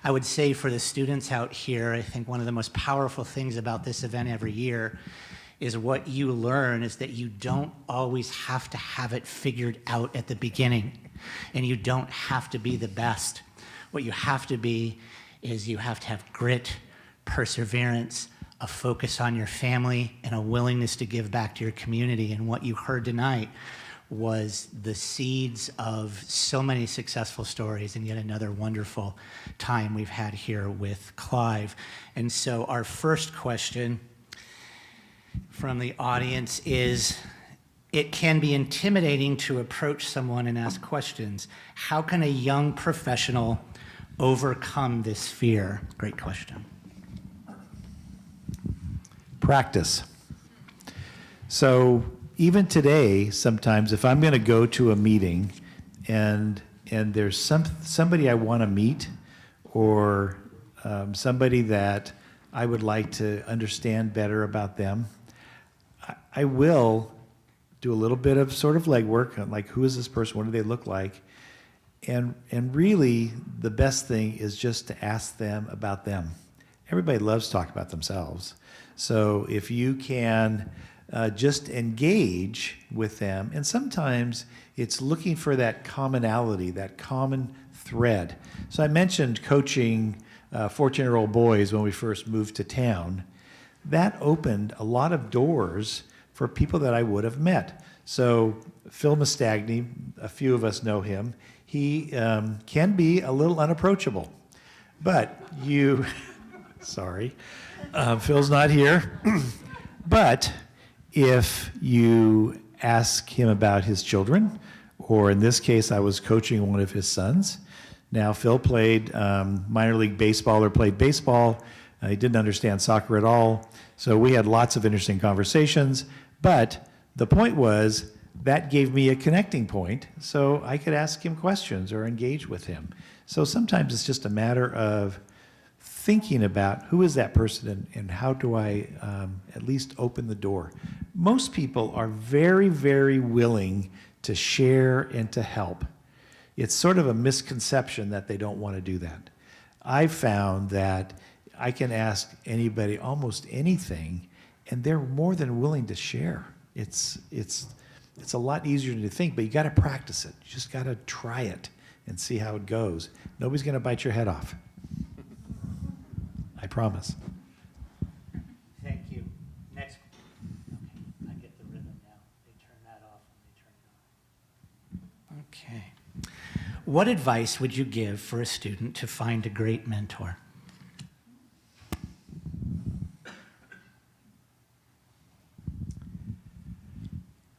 I would say for the students out here, I think one of the most powerful things about this event every year is what you learn is that you don't always have to have it figured out at the beginning, and you don't have to be the best. What you have to be is you have to have grit, perseverance, a focus on your family, and a willingness to give back to your community. And what you heard tonight was the seeds of so many successful stories, and yet another wonderful time we've had here with Clive. And so our first question from the audience is, it can be intimidating to approach someone and ask questions. How can a young professional overcome this fear? Great question. Practice. So even today, sometimes if I'm going to go to a meeting and there's somebody I want to meet, or somebody that I would like to understand better about them, I will do a little bit of sort of legwork, like who is this person, what do they look like, and really the best thing is just to ask them about them. Everybody loves to talk about themselves, so if you can just engage with them, and sometimes it's looking for that commonality, that common thread. So I mentioned coaching 14-year-old boys when we first moved to town. That opened a lot of doors for people that I would have met. So Phil Mastagny, a few of us know him. He can be a little unapproachable, but you, sorry, Phil's not here, but if you ask him about his children, or in this case, I was coaching one of his sons. Now, Phil played minor league baseball or played baseball. He didn't understand soccer at all. So we had lots of interesting conversations. But the point was that gave me a connecting point so I could ask him questions or engage with him. So sometimes it's just a matter of thinking about who is that person and how do I at least open the door. Most people are very, very willing to share and to help. It's sort of a misconception that they don't want to do that. I've found that I can ask anybody almost anything, and they're more than willing to share. It's a lot easier to think, but you got to practice it. You just got to try it and see how it goes. Nobody's going to bite your head off. I promise. Thank you. Next. Okay, I get the rhythm now. They turn that off and they turn it on. Okay. What advice would you give for a student to find a great mentor?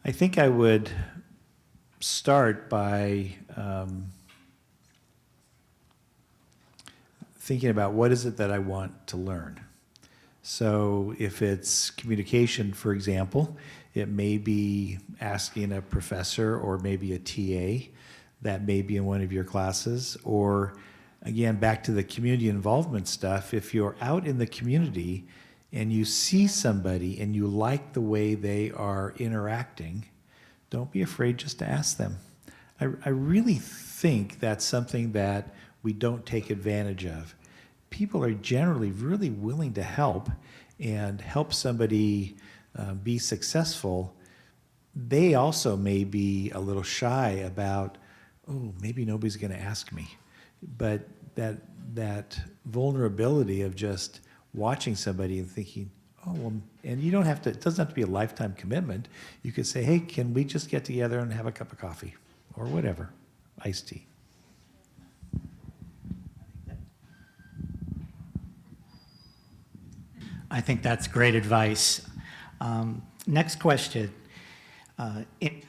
I think I would start by thinking about what is it that I want to learn. So if it's communication, for example, it may be asking a professor or maybe a TA that may be in one of your classes, or again, back to the community involvement stuff, if you're out in the community and you see somebody and you like the way they are interacting, don't be afraid just to ask them. I really think that's something that we don't take advantage of. People are generally really willing to help and help somebody be successful. They also may be a little shy about, oh, maybe nobody's going to ask me. But that vulnerability of just watching somebody and thinking, oh, well, and you don't have to, it doesn't have to be a lifetime commitment. You could say, hey, can we just get together and have a cup of coffee or whatever, iced tea. I think that's great advice. Next question. In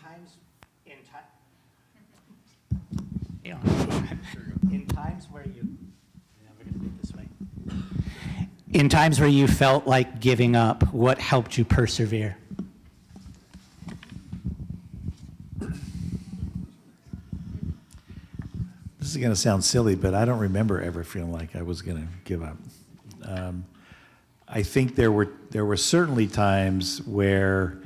times where you, we're going to do it this way. In times where you felt like giving up, what helped you persevere? This is going to sound silly, but I don't remember ever feeling like I was going to give up. I think there were certainly times where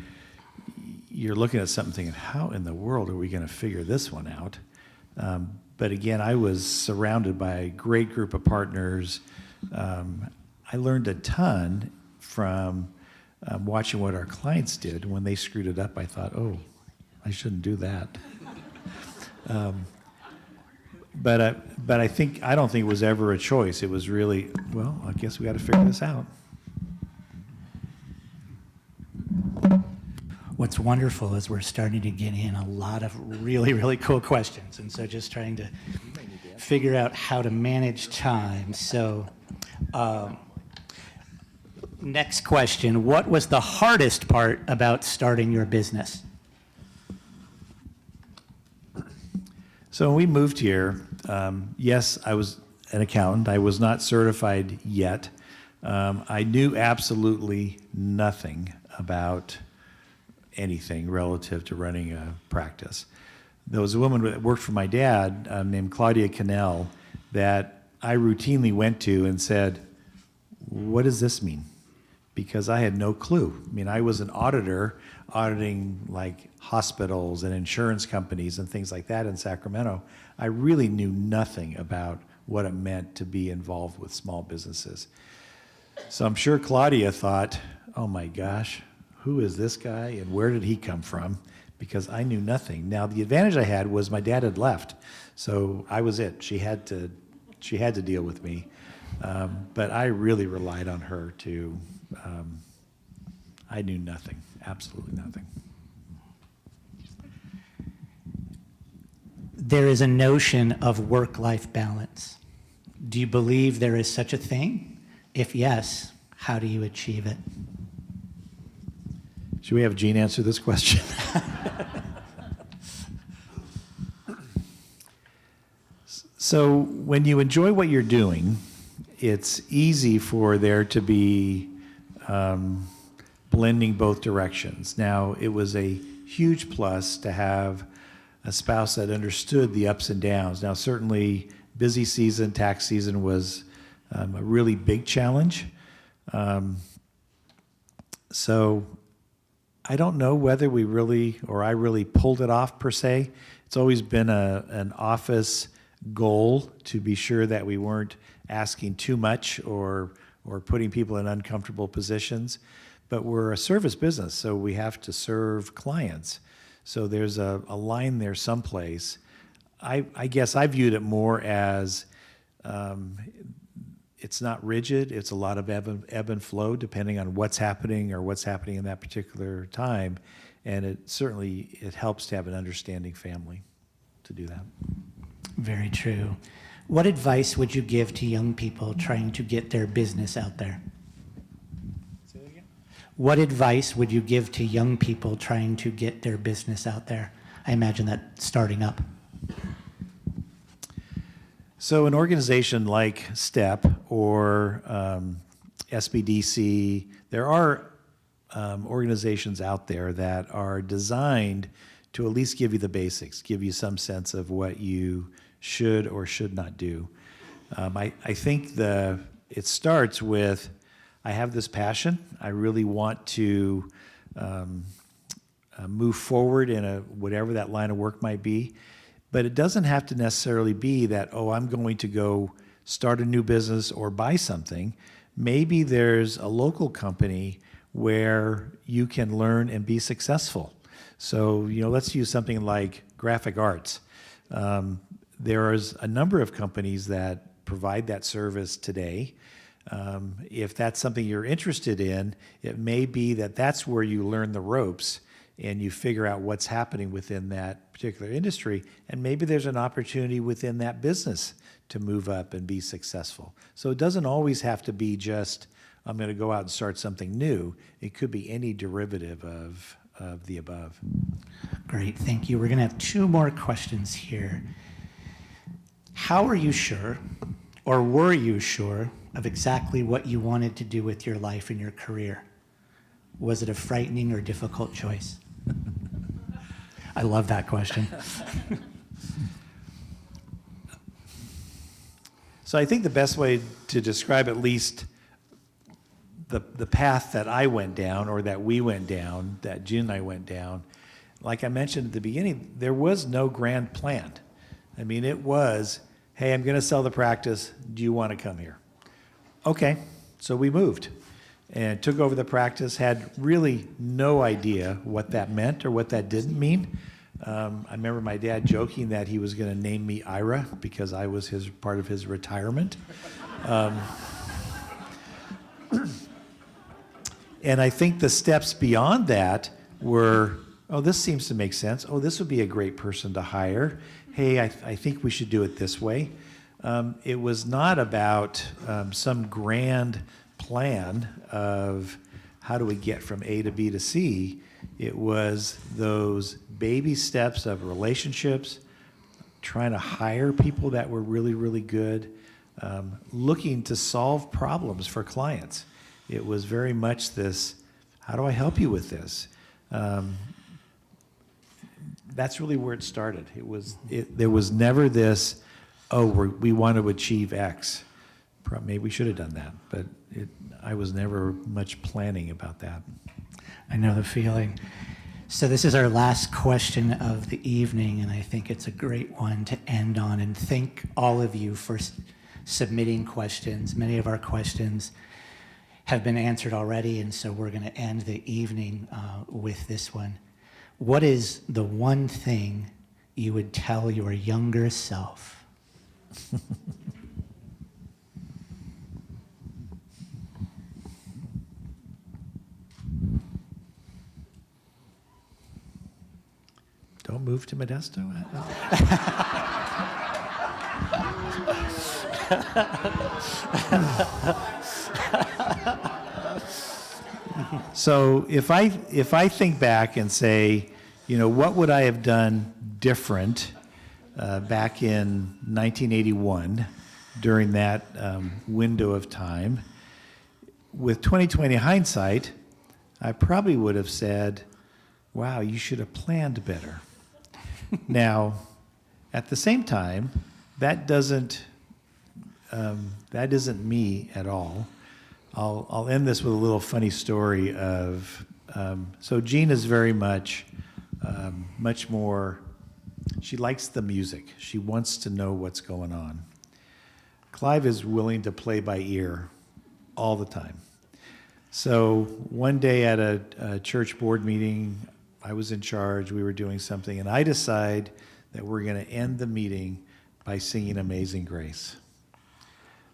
you're looking at something thinking, how in the world are we going to figure this one out? But again, I was surrounded by a great group of partners. I learned a ton from watching what our clients did. When they screwed it up, I thought, oh, I shouldn't do that. But I don't think it was ever a choice. It was really, well, I guess we got to figure this out. What's wonderful is we're starting to get in a lot of really, really cool questions. And so just trying to figure out how to manage time. So next question, what was the hardest part about starting your business? So when we moved here, yes, I was an accountant. I was not certified yet. I knew absolutely nothing about anything relative to running a practice. There was a woman that worked for my dad named Claudia Cannell that I routinely went to and said, what does this mean? Because I had no clue. I mean, I was an auditor auditing like hospitals and insurance companies and things like that in Sacramento. I really knew nothing about what it meant to be involved with small businesses. So I'm sure Claudia thought, oh my gosh, who is this guy and where did he come from? Because I knew nothing. Now, the advantage I had was my dad had left, so I was it. She had to deal with me. But I really relied on her to, I knew nothing, absolutely nothing. There is a notion of work-life balance. Do you believe there is such a thing? If yes, how do you achieve it? Should we have Gene answer this question? So when you enjoy what you're doing, it's easy for there to be blending both directions. Now, it was a huge plus to have a spouse that understood the ups and downs. Now, certainly busy season, tax season was a really big challenge. So I don't know whether I really pulled it off per se. It's always been an office goal to be sure that we weren't asking too much or putting people in uncomfortable positions. But we're a service business, so we have to serve clients. So there's a line there someplace. I guess I viewed it more as it's not rigid. It's a lot of ebb and flow depending on what's happening in that particular time. And it helps to have an understanding family to do that. Very true. What advice would you give to young people trying to get their business out there? Say that again? What advice would you give to young people trying to get their business out there? I imagine that starting up. So an organization like STEP or SBDC, there are organizations out there that are designed to at least give you the basics, give you some sense of what you should or should not do. I think it starts with, I have this passion. I really want to move forward in whatever that line of work might be. But it doesn't have to necessarily be that, oh, I'm going to go start a new business or buy something. Maybe there's a local company where you can learn and be successful. So, let's use something like graphic arts. There is a number of companies that provide that service today. If that's something you're interested in, it may be that that's where you learn the ropes and you figure out what's happening within that particular industry, and maybe there's an opportunity within that business to move up and be successful. So it doesn't always have to be just, I'm going to go out and start something new. It could be any derivative of the above. Great, thank you. We're going to have two more questions here. How are you sure, Or were you sure of exactly what you wanted to do with your life and your career? Was it a frightening or difficult choice? I love that question. So I think the best way to describe at least the path that I went down, or that we went down, that Jen and I went down, like I mentioned at the beginning, there was no grand plan. I mean, it was, hey, I'm going to sell the practice. Do you want to come here? Okay. So we moved and took over the practice, had really no idea what that meant or what that didn't mean. I remember my dad joking that he was going to name me Ira because I was part of his retirement. And I think the steps beyond that were, oh, this seems to make sense. Oh, this would be a great person to hire. Hey, I think we should do it this way. It was not about some grand plan of how do we get from A to B to C. It was those baby steps of relationships, trying to hire people that were really, really good, looking to solve problems for clients. It was very much this, how do I help you with this? That's really where it started. There was never this, oh, we want to achieve X. Maybe we should have done that, but I was never much planning about that. I know the feeling. So this is our last question of the evening, and I think it's a great one to end on. And thank all of you for submitting questions. Many of our questions have been answered already, and so we're going to end the evening with this one. What is the one thing you would tell your younger self? Don't move to Modesto? So if I think back and say, what would I have done different back in 1981 during that window of time, with 20/20 hindsight, I probably would have said, wow, you should have planned better. Now, at the same time, that isn't me at all. I'll end this with a little funny story of, so Jean is very much more, she likes the music. She wants to know what's going on. Clive is willing to play by ear all the time. So one day at a church board meeting, I was in charge, we were doing something, and I decide that we're going to end the meeting by singing Amazing Grace.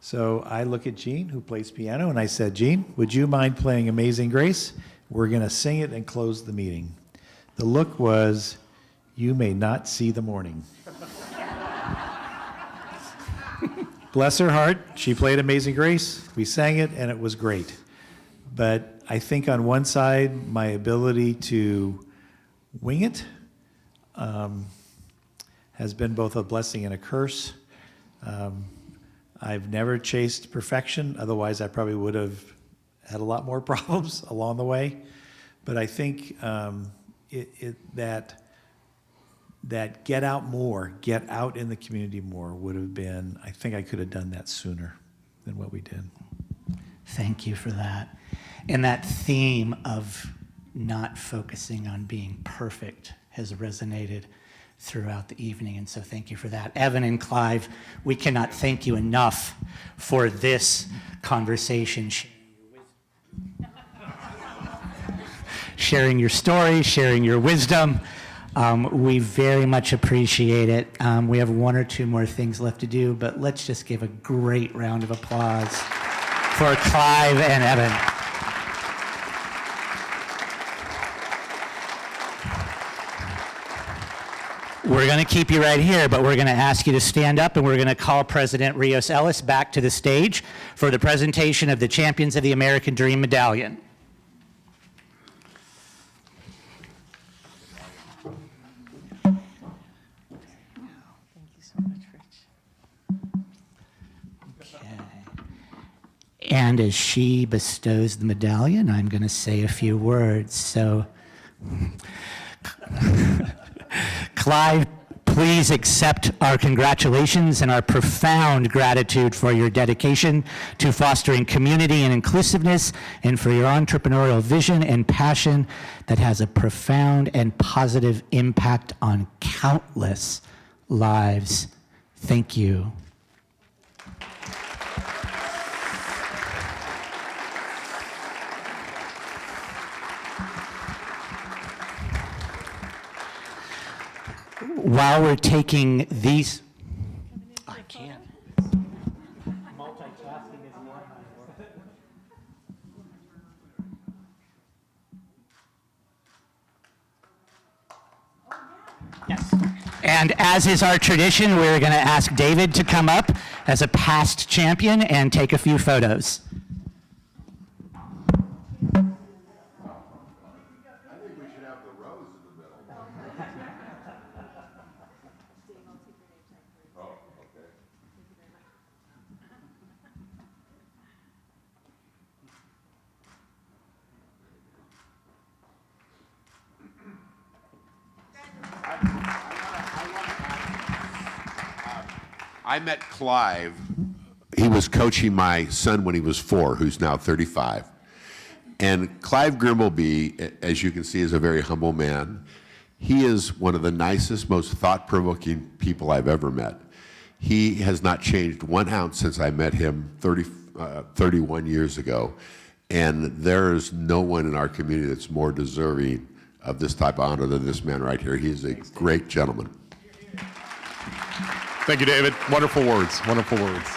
So I look at Jean, who plays piano, and I said, Jean, would you mind playing Amazing Grace? We're going to sing it and close the meeting. The look was, you may not see the morning. Bless her heart, she played Amazing Grace, we sang it, and it was great. But I think on one side, my ability to wing it has been both a blessing and a curse. I've never chased perfection, otherwise I probably would have had a lot more problems along the way. But I think that get out more, get out in the community more would have been, I think I could have done that sooner than what we did. Thank you for that. And that theme of not focusing on being perfect has resonated throughout the evening, and so thank you for that. Evan and Clive, we cannot thank you enough for this conversation, sharing your story, sharing your wisdom. We very much appreciate it. We have one or two more things left to do, but let's just give a great round of applause for Clive and Evan. We're going to keep you right here, but we're going to ask you to stand up, and we're going to call President Rios Ellis back to the stage for the presentation of the Champions of the American Dream Medallion. Thank you so much, Rich. And as she bestows the medallion, I'm going to say a few words. So, Clive, please accept our congratulations and our profound gratitude for your dedication to fostering community and inclusiveness, and for your entrepreneurial vision and passion that has a profound and positive impact on countless lives. Thank you. While we're taking these, I can't. Multitasking is not my work. Yes. And as is our tradition, we're going to ask David to come up as a past champion and take a few photos. I met Clive. He was coaching my son when he was 4, who's now 35. And Clive Grimbleby, as you can see, is a very humble man. He is one of the nicest, most thought-provoking people I've ever met. He has not changed 1 ounce since I met him 31 years ago. And there is no one in our community that's more deserving of this type of honor than this man right here. He is a great gentleman. Thank you, David. Wonderful words. Wonderful words.